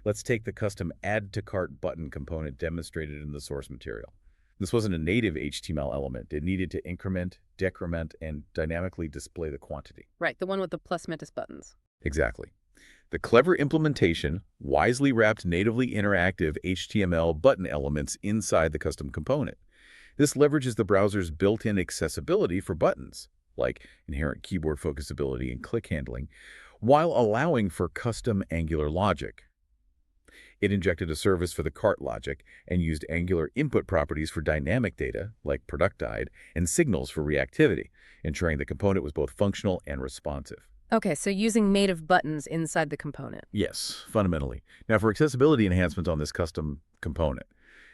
Let's take the custom Add to Cart button component demonstrated in the source material. This wasn't a native HTML element. It needed to increment, decrement, and dynamically display the quantity. Right, the one with the plus minus buttons. Exactly. The clever implementation wisely wrapped natively interactive HTML button elements inside the custom component. This leverages the browser's built-in accessibility for buttons, like inherent keyboard focusability and click handling, while allowing for custom Angular logic. It injected a service for the cart logic and used Angular input properties for dynamic data, like product-id, and signals for reactivity, ensuring the component was both functional and responsive. Okay, so using native buttons inside the component. Yes, fundamentally. Now, for accessibility enhancements on this custom component,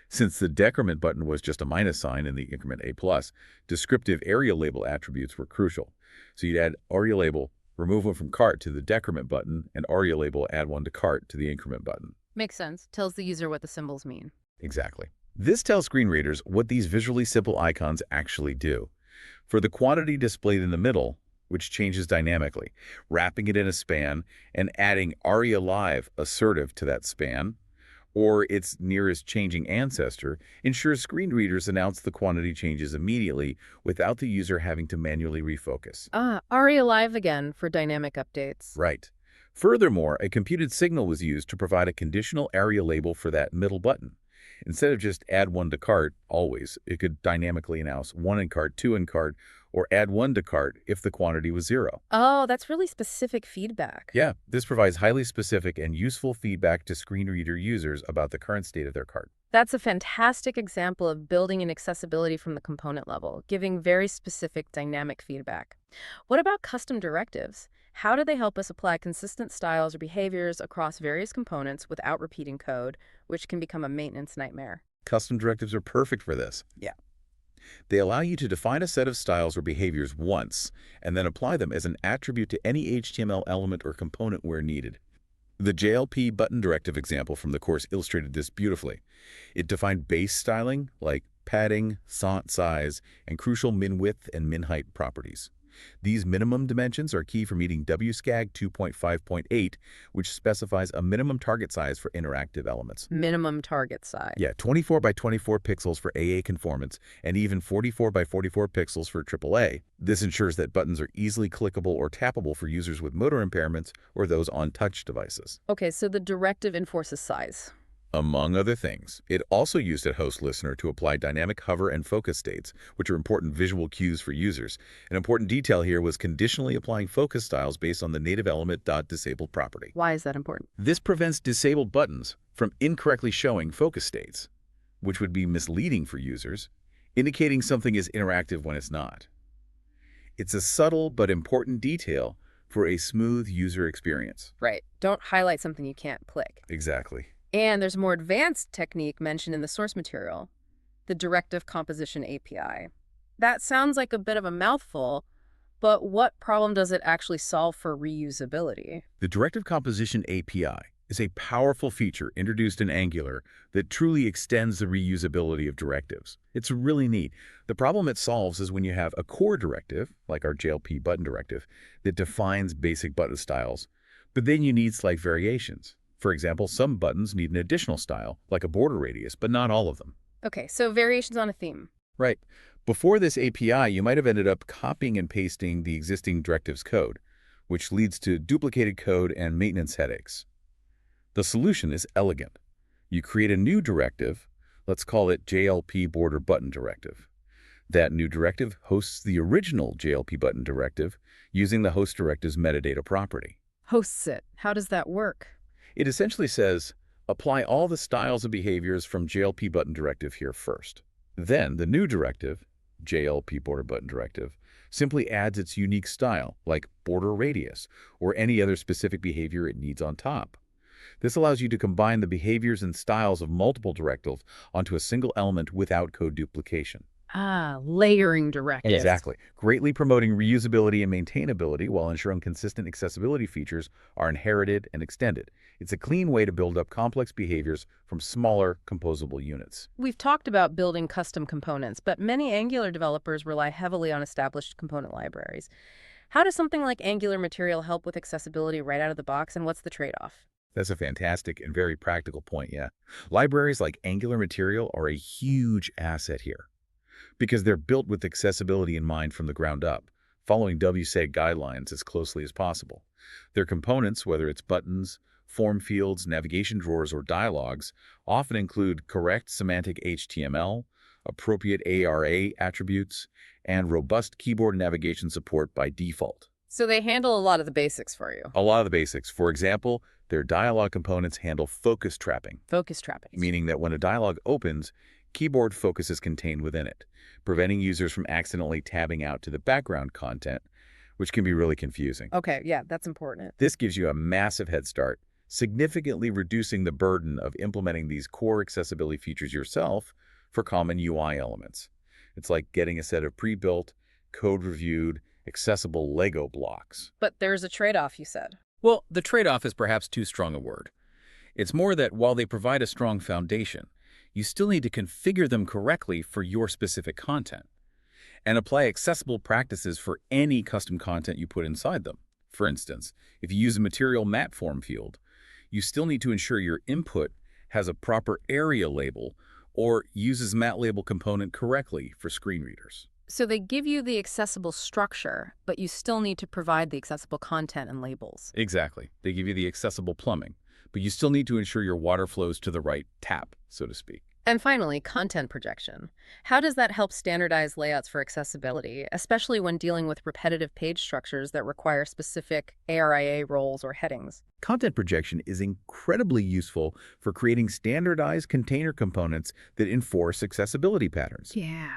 since the decrement button was just a minus sign in the increment A+, descriptive ARIA label attributes were crucial. So you'd add ARIA label, remove one from cart to the decrement button, and ARIA label add one to cart to the increment button. Makes sense. Tells the user what the symbols mean. Exactly. This tells screen readers what these visually simple icons actually do. For the quantity displayed in the middle, which changes dynamically, wrapping it in a span and adding ARIA Live assertive to that span, or its nearest changing ancestor, ensures screen readers announce the quantity changes immediately without the user having to manually refocus. ARIA Live again for dynamic updates. Right. Furthermore, a computed signal was used to provide a conditional ARIA label for that middle button. Instead of just add one to cart, always, it could dynamically announce one in cart, two in cart, or add one to cart if the quantity was 0. Oh, that's really specific feedback. Yeah, this provides highly specific and useful feedback to screen reader users about the current state of their cart. That's a fantastic example of building in accessibility from the component level, giving very specific dynamic feedback. What about custom directives? How do they help us apply consistent styles or behaviors across various components without repeating code, which can become a maintenance nightmare? Custom directives are perfect for this. Yeah. They allow you to define a set of styles or behaviors once, and then apply them as an attribute to any HTML element or component where needed. The JLP button directive example from the course illustrated this beautifully. It defined base styling, like padding, font size, and crucial min-width and min-height properties. These minimum dimensions are key for meeting WSCAG 2.5.8, which specifies a minimum target size for interactive elements. Minimum target size. Yeah, 24 by 24 pixels for AA conformance, and even 44 by 44 pixels for AAA. This ensures that buttons are easily clickable or tappable for users with motor impairments or those on touch devices. Okay, so the directive enforces size. Among other things, it also used a host listener to apply dynamic hover and focus states, which are important visual cues for users. An important detail here was conditionally applying focus styles based on the native element.disabled property. Why is that important? This prevents disabled buttons from incorrectly showing focus states, which would be misleading for users, indicating something is interactive when it's not. It's a subtle but important detail for a smooth user experience. Right. Don't highlight something you can't click. Exactly. And there's a more advanced technique mentioned in the source material, the Directive Composition API. That sounds like a bit of a mouthful, but what problem does it actually solve for reusability? The Directive Composition API is a powerful feature introduced in Angular that truly extends the reusability of directives. It's really neat. The problem it solves is when you have a core directive, like our JLP button directive, that defines basic button styles, but then you need slight variations. For example, some buttons need an additional style, like a border radius, but not all of them. Okay, so variations on a theme. Right. Before this API, you might have ended up copying and pasting the existing directives code, which leads to duplicated code and maintenance headaches. The solution is elegant. You create a new directive, let's call it JLP border button directive. That new directive hosts the original JLP button directive using the host directive's metadata property. Hosts it. How does that work? It essentially says, apply all the styles and behaviors from JLP button directive here first. Then the new directive, JLP border button directive, simply adds its unique style, like border radius, or any other specific behavior it needs on top. This allows you to combine the behaviors and styles of multiple directives onto a single element without code duplication. Ah, layering directives. Exactly. Greatly promoting reusability and maintainability while ensuring consistent accessibility features are inherited and extended. It's a clean way to build up complex behaviors from smaller, composable units. We've talked about building custom components, but many Angular developers rely heavily on established component libraries. How does something like Angular Material help with accessibility right out of the box, and what's the trade-off? That's a fantastic and very practical point, yeah. Libraries like Angular Material are a huge asset here, because they're built with accessibility in mind from the ground up, following WSEG guidelines as closely as possible. Their components, whether it's buttons, form fields, navigation drawers, or dialogues, often include correct semantic HTML, appropriate ARA attributes, and robust keyboard navigation support by default. So they handle a lot of the basics for you. A lot of the basics. For example, their dialog components handle focus trapping, Focus trapping. meaning that when a dialog opens, keyboard focus is contained within it, preventing users from accidentally tabbing out to the background content, which can be really confusing. Okay, yeah, that's important. This gives you a massive head start, significantly reducing the burden of implementing these core accessibility features yourself for common UI elements. It's like getting a set of pre-built, code-reviewed, accessible Lego blocks. But there's a trade-off, you said. Well, the trade-off is perhaps too strong a word. It's more that while they provide a strong foundation, you still need to configure them correctly for your specific content and apply accessible practices for any custom content you put inside them. For instance, if you use a material map form field, you still need to ensure your input has a proper area label or uses mat label component correctly for screen readers. So they give you the accessible structure, but you still need to provide the accessible content and labels. Exactly. They give you the accessible plumbing, but you still need to ensure your water flows to the right tap, so to speak. And finally, content projection. How does that help standardize layouts for accessibility, especially when dealing with repetitive page structures that require specific ARIA roles or headings? Content projection is incredibly useful for creating standardized container components that enforce accessibility patterns. Yeah.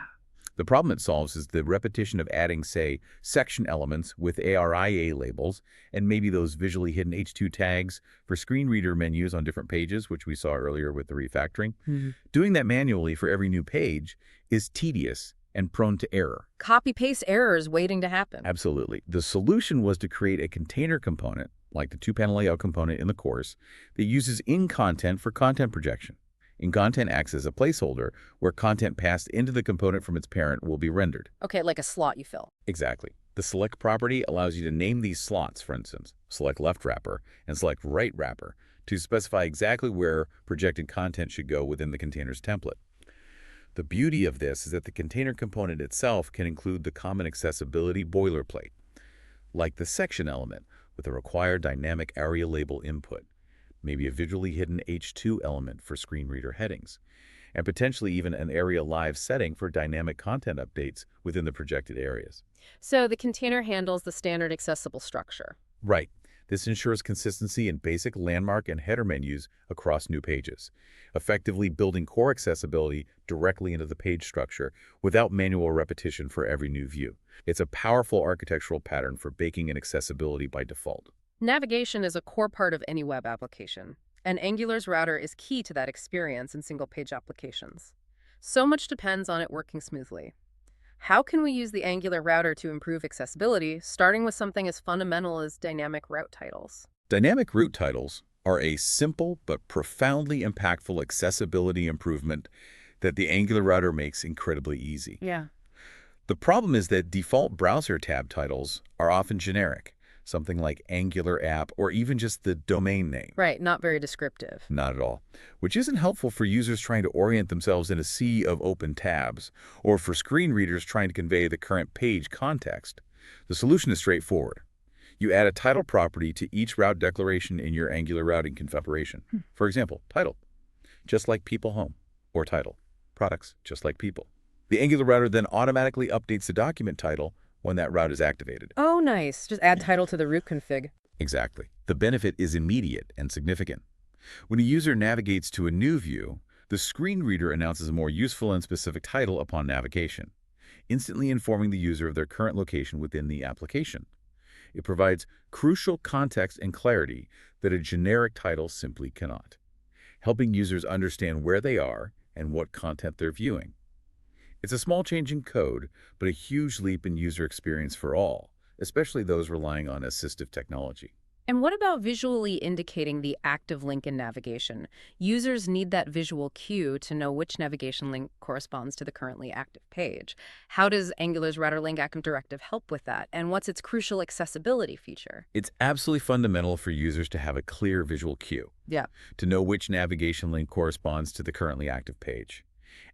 The problem it solves is the repetition of adding, say, section elements with ARIA labels and maybe those visually hidden H2 tags for screen reader menus on different pages, which we saw earlier with the refactoring. Doing that manually for every new page is tedious and prone to error. Copy-paste errors waiting to happen. Absolutely. The solution was to create a container component, like the two-panel layout component in the course, that uses in-content for content projection. In-content acts as a placeholder where content passed into the component from its parent will be rendered. Okay, like a slot you fill. Exactly. The select property allows you to name these slots, for instance, select left wrapper and select right wrapper, to specify exactly where projected content should go within the container's template. The beauty of this is that the container component itself can include the common accessibility boilerplate, like the section element with a required dynamic ARIA label input, maybe a visually hidden H2 element for screen reader headings, and potentially even an ARIA live setting for dynamic content updates within the projected areas. So the container handles the standard accessible structure. Right. This ensures consistency in basic landmark and header menus across new pages, effectively building core accessibility directly into the page structure without manual repetition for every new view. It's a powerful architectural pattern for baking in accessibility by default. Navigation is a core part of any web application, and Angular's router is key to that experience in single-page applications. So much depends on it working smoothly. How can we use the Angular router to improve accessibility, starting with something as fundamental as dynamic route titles? Dynamic route titles are a simple but profoundly impactful accessibility improvement that the Angular router makes incredibly easy. Yeah. The problem is that default browser tab titles are often generic, something like Angular app or even just the domain name. Right, not very descriptive. Not at all, which isn't helpful for users trying to orient themselves in a sea of open tabs or for screen readers trying to convey the current page context. The solution is straightforward. You add a title property to each route declaration in your Angular routing configuration. For example, title, just like people home, or title, products, just like people. The Angular router then automatically updates the document title when that route is activated. Oh, nice. Just add title to the root config. Exactly. The benefit is immediate and significant. When a user navigates to a new view, the screen reader announces a more useful and specific title upon navigation, instantly informing the user of their current location within the application. It provides crucial context and clarity that a generic title simply cannot, helping users understand where they are and what content they're viewing. It's a small change in code, but a huge leap in user experience for all, especially those relying on assistive technology. And what about visually indicating the active link in navigation? Users need that visual cue to know which navigation link corresponds to the currently active page. How does Angular's router link active directive help with that? And what's its crucial accessibility feature? It's absolutely fundamental for users to have a clear visual cue, Yeah. to know which navigation link corresponds to the currently active page.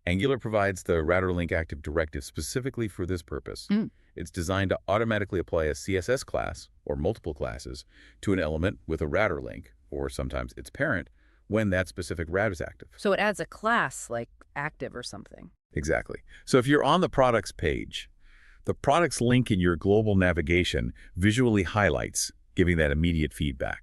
Angular provides the router link active directive specifically for this purpose. It's designed to automatically apply a CSS class, or multiple classes, to an element with a router link, or sometimes its parent, when that specific route is active. So it adds a class like active or something. Exactly. So if you're on the products page, the products link in your global navigation visually highlights, giving that immediate feedback.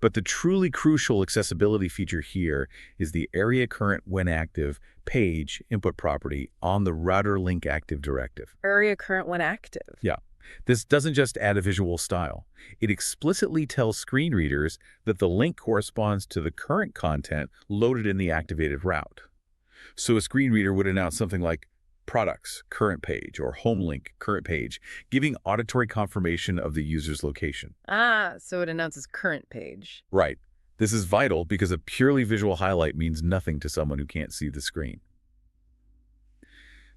But the truly crucial accessibility feature here is the ARIA current when active page input property on the router link active directive. ARIA current when active. Yeah. This doesn't just add a visual style. It explicitly tells screen readers that the link corresponds to the current content loaded in the activated route. So a screen reader would announce something like products, current page, or home link, current page, giving auditory confirmation of the user's location. Ah, so it announces current page. Right. This is vital because a purely visual highlight means nothing to someone who can't see the screen.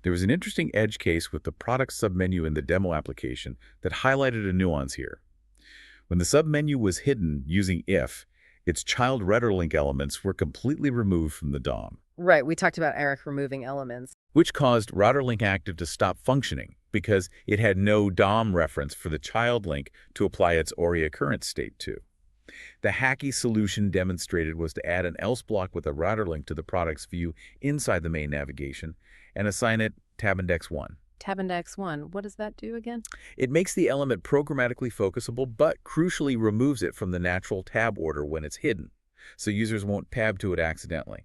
There was an interesting edge case with the product submenu in the demo application that highlighted a nuance here. When the submenu was hidden using if, its child router link elements were completely removed from the DOM, Right, we talked about Eric removing elements. which caused router link active to stop functioning because it had no DOM reference for the child link to apply its ARIA current state to. The hacky solution demonstrated was to add an else block with a router link to the products view inside the main navigation and assign it tab index 1. Tab index 1, what does that do again? It makes the element programmatically focusable, but crucially removes it from the natural tab order when it's hidden, so users won't tab to it accidentally.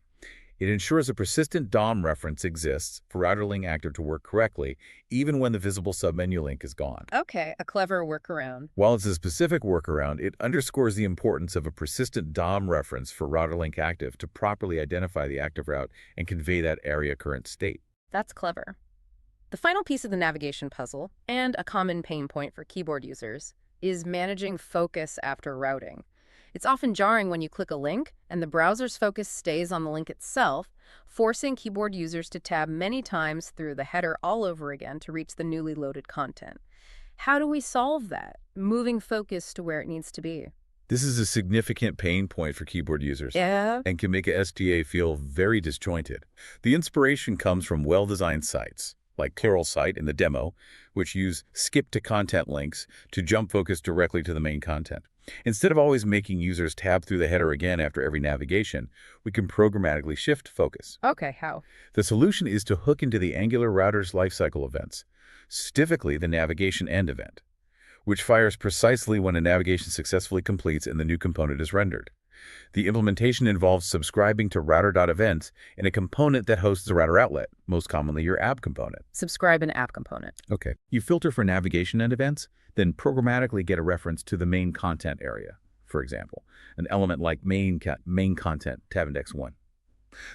It ensures a persistent DOM reference exists for router link active to work correctly, even when the visible submenu link is gone. Okay, a clever workaround. While it's a specific workaround, it underscores the importance of a persistent DOM reference for router link active to properly identify the active route and convey that ARIA current state. That's clever. The final piece of the navigation puzzle, and a common pain point for keyboard users, is managing focus after routing. It's often jarring when you click a link and the browser's focus stays on the link itself, forcing keyboard users to tab many times through the header all over again to reach the newly loaded content. How do we solve that, moving focus to where it needs to be? This is a significant pain point for keyboard users. Yeah. And can make a STA feel very disjointed. The inspiration comes from well-designed sites, like Pluralsight in the demo, which use skip-to-content links to jump focus directly to the main content. Instead of always making users tab through the header again after every navigation, we can programmatically shift focus. Okay, how? The solution is to hook into the Angular router's lifecycle events, specifically the navigation end event, which fires precisely when a navigation successfully completes and the new component is rendered. The implementation involves subscribing to router.events in a component that hosts the router outlet, most commonly your app component. Subscribe an app component. Okay. You filter for navigation end events, then programmatically get a reference to the main content area, for example, an element like main content, tab index 1.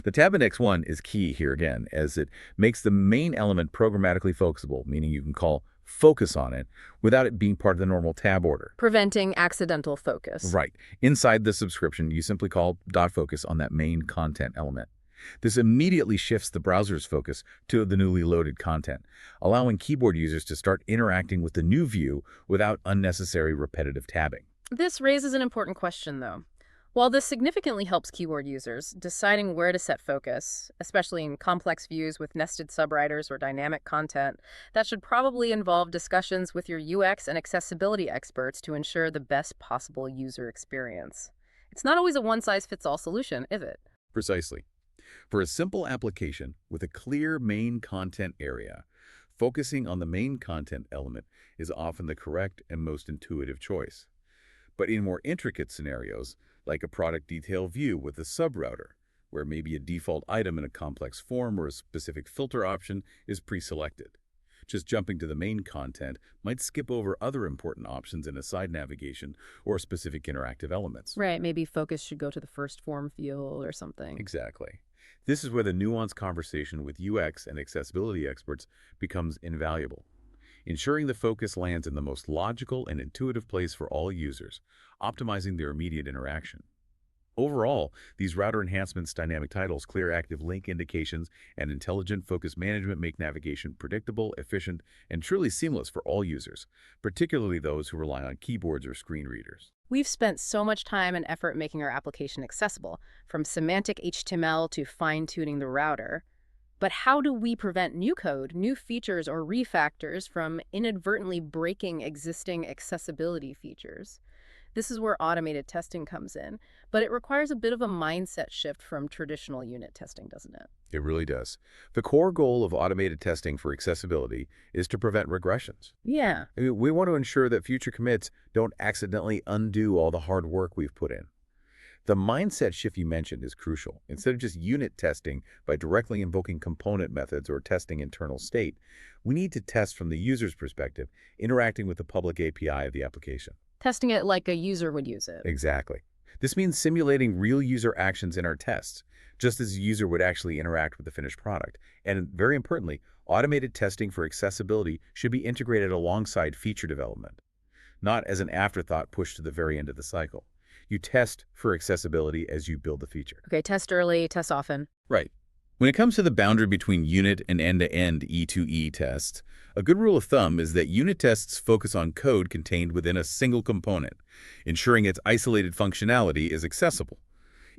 The tab index 1 is key here again, as it makes the main element programmatically focusable, meaning you can call focus on it without it being part of the normal tab order. Preventing accidental focus. Right. Inside the subscription, you simply call .focus on that main content element. This immediately shifts the browser's focus to the newly loaded content, allowing keyboard users to start interacting with the new view without unnecessary repetitive tabbing. This raises an important question, though. While this significantly helps keyboard users, deciding where to set focus, especially in complex views with nested subwriters or dynamic content, that should probably involve discussions with your UX and accessibility experts to ensure the best possible user experience. It's not always a one-size-fits-all solution, is it? Precisely. For a simple application with a clear main content area, focusing on the main content element is often the correct and most intuitive choice. But in more intricate scenarios, like a product detail view with a subrouter, where maybe a default item in a complex form or a specific filter option is pre-selected, just jumping to the main content might skip over other important options in a side navigation or specific interactive elements. Right, maybe focus should go to the first form field or something. Exactly. This is where the nuanced conversation with UX and accessibility experts becomes invaluable. Ensuring the focus lands in the most logical and intuitive place for all users, optimizing their immediate interaction. Overall, these router enhancements, dynamic titles, clear active link indications, and intelligent focus management make navigation predictable, efficient, and truly seamless for all users, particularly those who rely on keyboards or screen readers. We've spent so much time and effort making our application accessible, from semantic HTML to fine-tuning the router. But how do we prevent new code, new features, or refactors from inadvertently breaking existing accessibility features? This is where automated testing comes in, but it requires a bit of a mindset shift from traditional unit testing, doesn't it? It really does. The core goal of automated testing for accessibility is to prevent regressions. Yeah. We want to ensure that future commits don't accidentally undo all the hard work we've put in. The mindset shift you mentioned is crucial. Instead of just unit testing by directly invoking component methods or testing internal state, we need to test from the user's perspective, interacting with the public API of the application. Testing it like a user would use it. Exactly. This means simulating real user actions in our tests, just as a user would actually interact with the finished product. And very importantly, automated testing for accessibility should be integrated alongside feature development, not as an afterthought pushed to the very end of the cycle. You test for accessibility as you build the feature. Okay, test early, test often. Right. When it comes to the boundary between unit and end-to-end E2E tests, a good rule of thumb is that unit tests focus on code contained within a single component, ensuring its isolated functionality is accessible.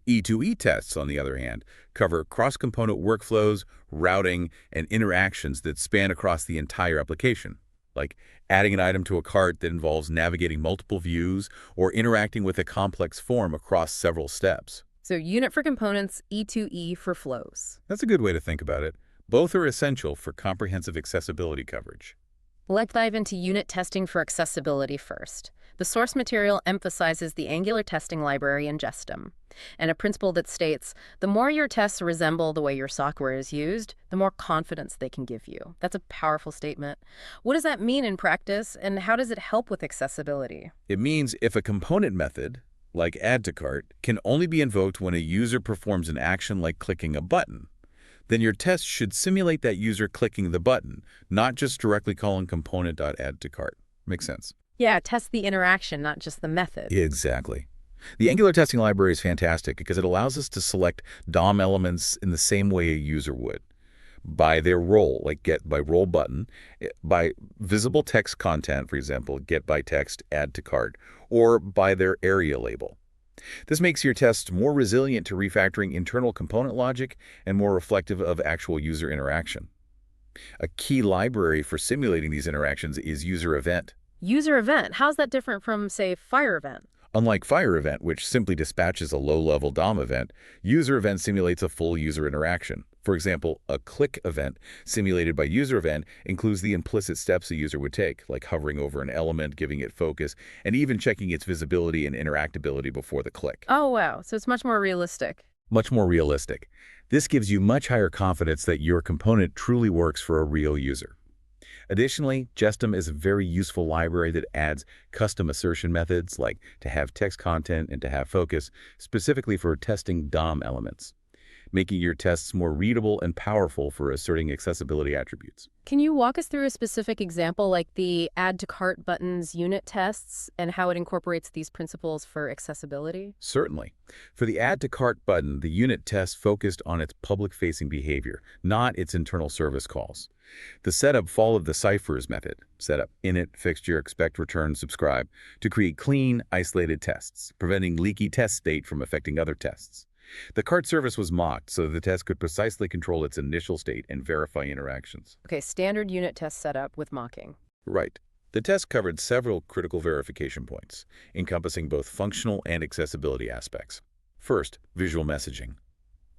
E2E tests, on the other hand, cover cross-component workflows, routing, and interactions that span across the entire application, like adding an item to a cart that involves navigating multiple views or interacting with a complex form across several steps. So unit for components, E2E for flows. That's a good way to think about it. Both are essential for comprehensive accessibility coverage. Let's dive into unit testing for accessibility first. The source material emphasizes the Angular testing library Ingestum, and a principle that states, the more your tests resemble the way your software is used, the more confidence they can give you. That's a powerful statement. What does that mean in practice, and how does it help with accessibility? It means if a component method, like add to cart, can only be invoked when a user performs an action like clicking a button, then your test should simulate that user clicking the button, not just directly calling component.add-to-cart. Makes sense? Yeah, test the interaction, not just the method. Exactly. The Angular testing library is fantastic because it allows us to select DOM elements in the same way a user would. By their role, like get by role button, by visible text content, for example, get by text, add to cart, or by their area label. This makes your tests more resilient to refactoring internal component logic and more reflective of actual user interaction. A key library for simulating these interactions is user event. User event, how's that different from, say, fire event? Unlike fire event, which simply dispatches a low-level DOM event, user event simulates a full user interaction. For example, a click event simulated by user event includes the implicit steps a user would take, like hovering over an element, giving it focus, and even checking its visibility and interactability before the click. Oh, wow. So it's much more realistic. Much more realistic. This gives you much higher confidence that your component truly works for a real user. Additionally, Gestum is a very useful library that adds custom assertion methods like to have text content and to have focus, specifically for testing DOM elements, making your tests more readable and powerful for asserting accessibility attributes. Can you walk us through a specific example like the add to cart buttons unit tests and how it incorporates these principles for accessibility? Certainly. For the add to cart button, the unit test focused on its public-facing behavior, not its internal service calls. The setup followed the ciphers method, setup, init, fixture, expect, return, subscribe, to create clean, isolated tests, preventing leaky test state from affecting other tests. The cart service was mocked so the test could precisely control its initial state and verify interactions. Okay, standard unit test setup with mocking. Right. The test covered several critical verification points, encompassing both functional and accessibility aspects. First, visual messaging,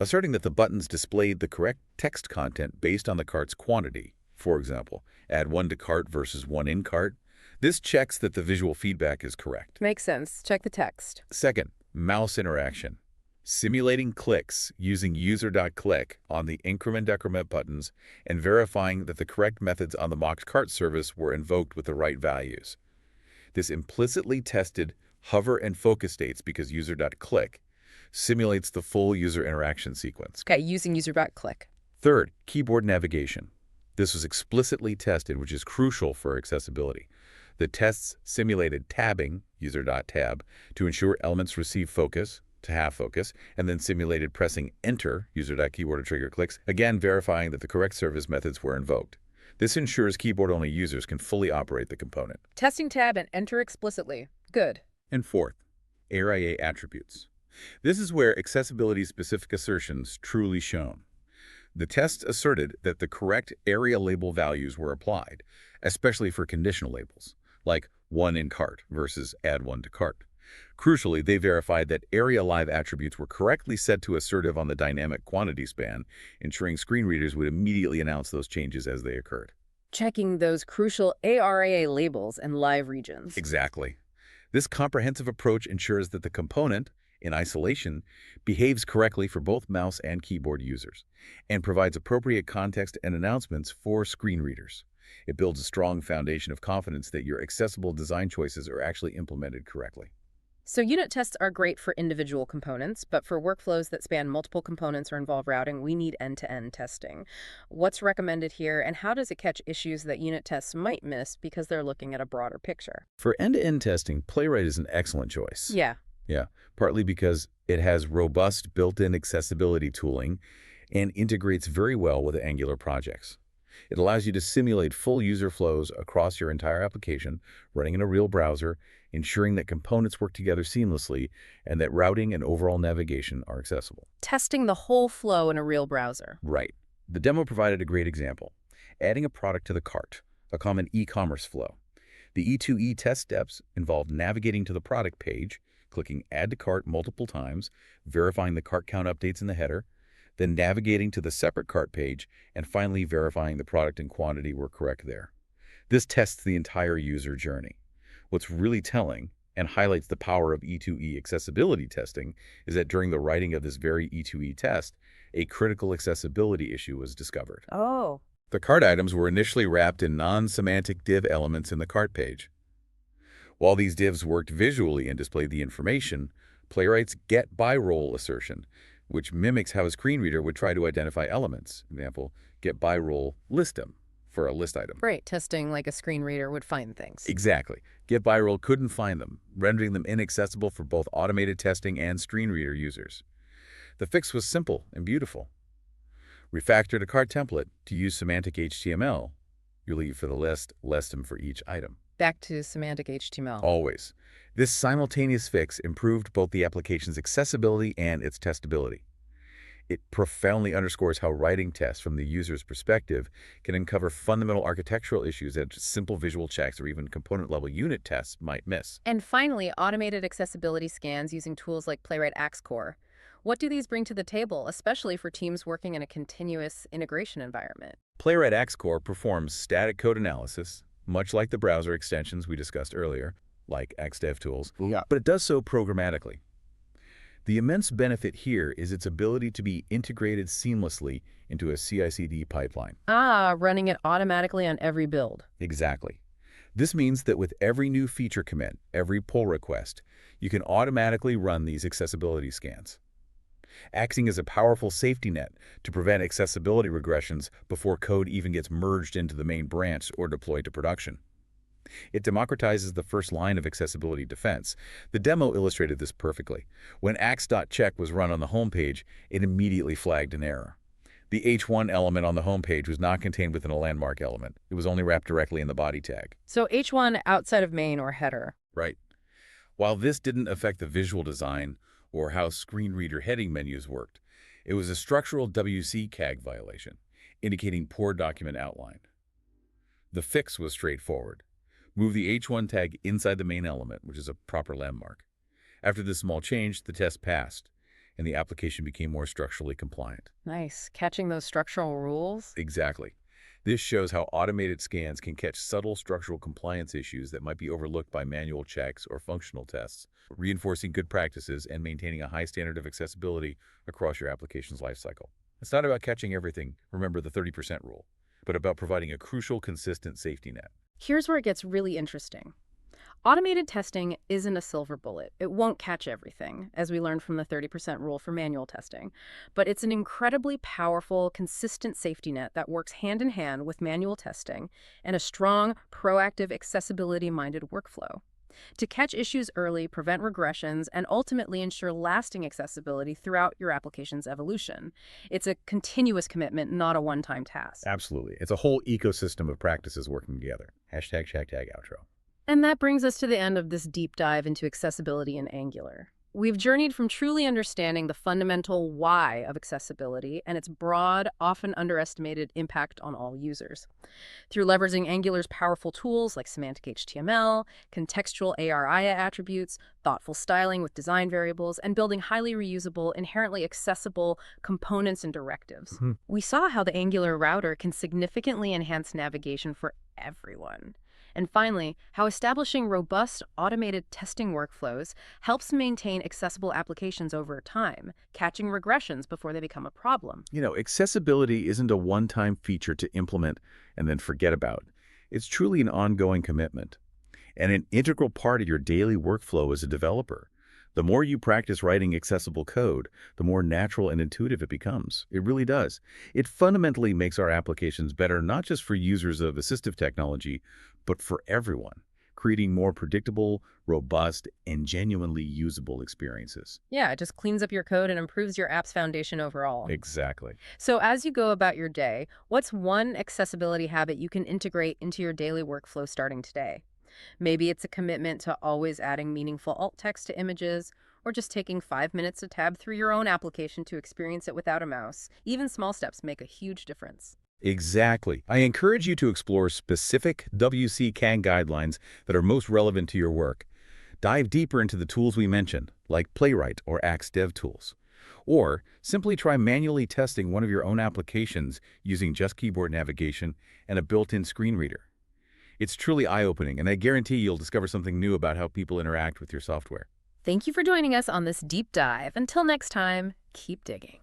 asserting that the buttons displayed the correct text content based on the cart's quantity. For example, add 1 to cart versus 1 in cart. This checks that the visual feedback is correct. Makes sense. Check the text. Second, mouse interaction, simulating clicks using user.click on the increment-decrement buttons and verifying that the correct methods on the mocked cart service were invoked with the right values. This implicitly tested hover and focus states because user.click simulates the full user interaction sequence. Okay, using user.click. Third, keyboard navigation. This was explicitly tested, which is crucial for accessibility. The tests simulated tabbing, user.tab, to ensure elements receive focus, to have focus, and then simulated pressing enter, user.keyboard or trigger clicks, again verifying that the correct service methods were invoked. This ensures keyboard-only users can fully operate the component. Testing tab and enter explicitly. Good. And fourth, ARIA attributes. This is where accessibility-specific assertions truly shone. The tests asserted that the correct ARIA label values were applied, especially for conditional labels, like 1 in cart versus add 1 to cart. Crucially, they verified that ARIA live attributes were correctly set to assertive on the dynamic quantity span, ensuring screen readers would immediately announce those changes as they occurred. Checking those crucial ARIA labels and live regions. Exactly. This comprehensive approach ensures that the component, in isolation, behaves correctly for both mouse and keyboard users, and provides appropriate context and announcements for screen readers. It builds a strong foundation of confidence that your accessible design choices are actually implemented correctly. So unit tests are great for individual components, but for workflows that span multiple components or involve routing, we need end-to-end testing. What's recommended here, and how does it catch issues that unit tests might miss because they're looking at a broader picture? For end-to-end testing, Playwright is an excellent choice. Yeah. Yeah, partly because it has robust built-in accessibility tooling and integrates very well with Angular projects. It allows you to simulate full user flows across your entire application, running in a real browser, ensuring that components work together seamlessly and that routing and overall navigation are accessible. Testing the whole flow in a real browser. Right. The demo provided a great example. Adding a product to the cart, a common e-commerce flow. The E2E test steps involved navigating to the product page, clicking Add to Cart multiple times, verifying the cart count updates in the header, then navigating to the separate cart page, and finally verifying the product and quantity were correct there. This tests the entire user journey. What's really telling, and highlights the power of E2E accessibility testing, is that during the writing of this very E2E test, a critical accessibility issue was discovered. Oh. The cart items were initially wrapped in non-semantic div elements in the cart page. While these divs worked visually and displayed the information, Playwright's get by role assertion, which mimics how a screen reader would try to identify elements. For example, get by role listem for a list item. Great, testing like a screen reader would find things. Exactly. Get by role couldn't find them, rendering them inaccessible for both automated testing and screen reader users. The fix was simple and beautiful. Refactor a cart template to use semantic HTML. You leave for the list, listem for each item. Back to semantic HTML. Always. This simultaneous fix improved both the application's accessibility and its testability. It profoundly underscores how writing tests from the user's perspective can uncover fundamental architectural issues that simple visual checks or even component-level unit tests might miss. And finally, automated accessibility scans using tools like Playwright Core. What do these bring to the table, especially for teams working in a continuous integration environment? Playwright Core performs static code analysis, much like the browser extensions we discussed earlier, like XDevTools, but it does so programmatically. The immense benefit here is its ability to be integrated seamlessly into a CI/CD pipeline. Running it automatically on every build. Exactly. This means that with every new feature commit, every pull request, you can automatically run these accessibility scans, acting as a powerful safety net to prevent accessibility regressions before code even gets merged into the main branch or deployed to production. It democratizes the first line of accessibility defense. The demo illustrated this perfectly. When ax.check was run on the homepage, it immediately flagged an error. The H1 element on the homepage was not contained within a landmark element. It was only wrapped directly in the body tag. So H1 outside of main or header. Right. While this didn't affect the visual design or how screen reader heading menus worked, it was a structural WCAG violation, indicating poor document outline. The fix was straightforward. Move the H1 tag inside the main element, which is a proper landmark. After this small change, the test passed, and the application became more structurally compliant. Nice. Catching those structural rules. Exactly. This shows how automated scans can catch subtle structural compliance issues that might be overlooked by manual checks or functional tests, reinforcing good practices and maintaining a high standard of accessibility across your application's lifecycle. It's not about catching everything, remember the 30% rule, but about providing a crucial, consistent safety net. Here's where it gets really interesting. Automated testing isn't a silver bullet. It won't catch everything, as we learned from the 30% rule for manual testing. But it's an incredibly powerful, consistent safety net that works hand in hand with manual testing and a strong, proactive, accessibility-minded workflow to catch issues early, prevent regressions, and ultimately ensure lasting accessibility throughout your application's evolution. It's a continuous commitment, not a one-time task. Absolutely. It's a whole ecosystem of practices working together. Hashtag outro. And that brings us to the end of this deep dive into accessibility in Angular. We've journeyed from truly understanding the fundamental why of accessibility and its broad, often underestimated impact on all users. Through leveraging Angular's powerful tools like semantic HTML, contextual ARIA attributes, thoughtful styling with design variables, and building highly reusable, inherently accessible components and directives, we saw how the Angular router can significantly enhance navigation for everyone. And finally, how establishing robust, automated testing workflows helps maintain accessible applications over time, catching regressions before they become a problem. You know, accessibility isn't a one-time feature to implement and then forget about. It's truly an ongoing commitment and an integral part of your daily workflow as a developer. The more you practice writing accessible code, the more natural and intuitive it becomes. It really does. It fundamentally makes our applications better, not just for users of assistive technology, but for everyone, creating more predictable, robust, and genuinely usable experiences. Yeah, it just cleans up your code and improves your app's foundation overall. Exactly. So as you go about your day, what's one accessibility habit you can integrate into your daily workflow starting today? Maybe it's a commitment to always adding meaningful alt text to images, or just taking 5 minutes to tab through your own application to experience it without a mouse. Even small steps make a huge difference. Exactly. I encourage you to explore specific WCAG guidelines that are most relevant to your work. Dive deeper into the tools we mentioned, like Playwright or Axe DevTools. Or simply try manually testing one of your own applications using just keyboard navigation and a built-in screen reader. It's truly eye-opening, and I guarantee you'll discover something new about how people interact with your software. Thank you for joining us on this deep dive. Until next time, keep digging.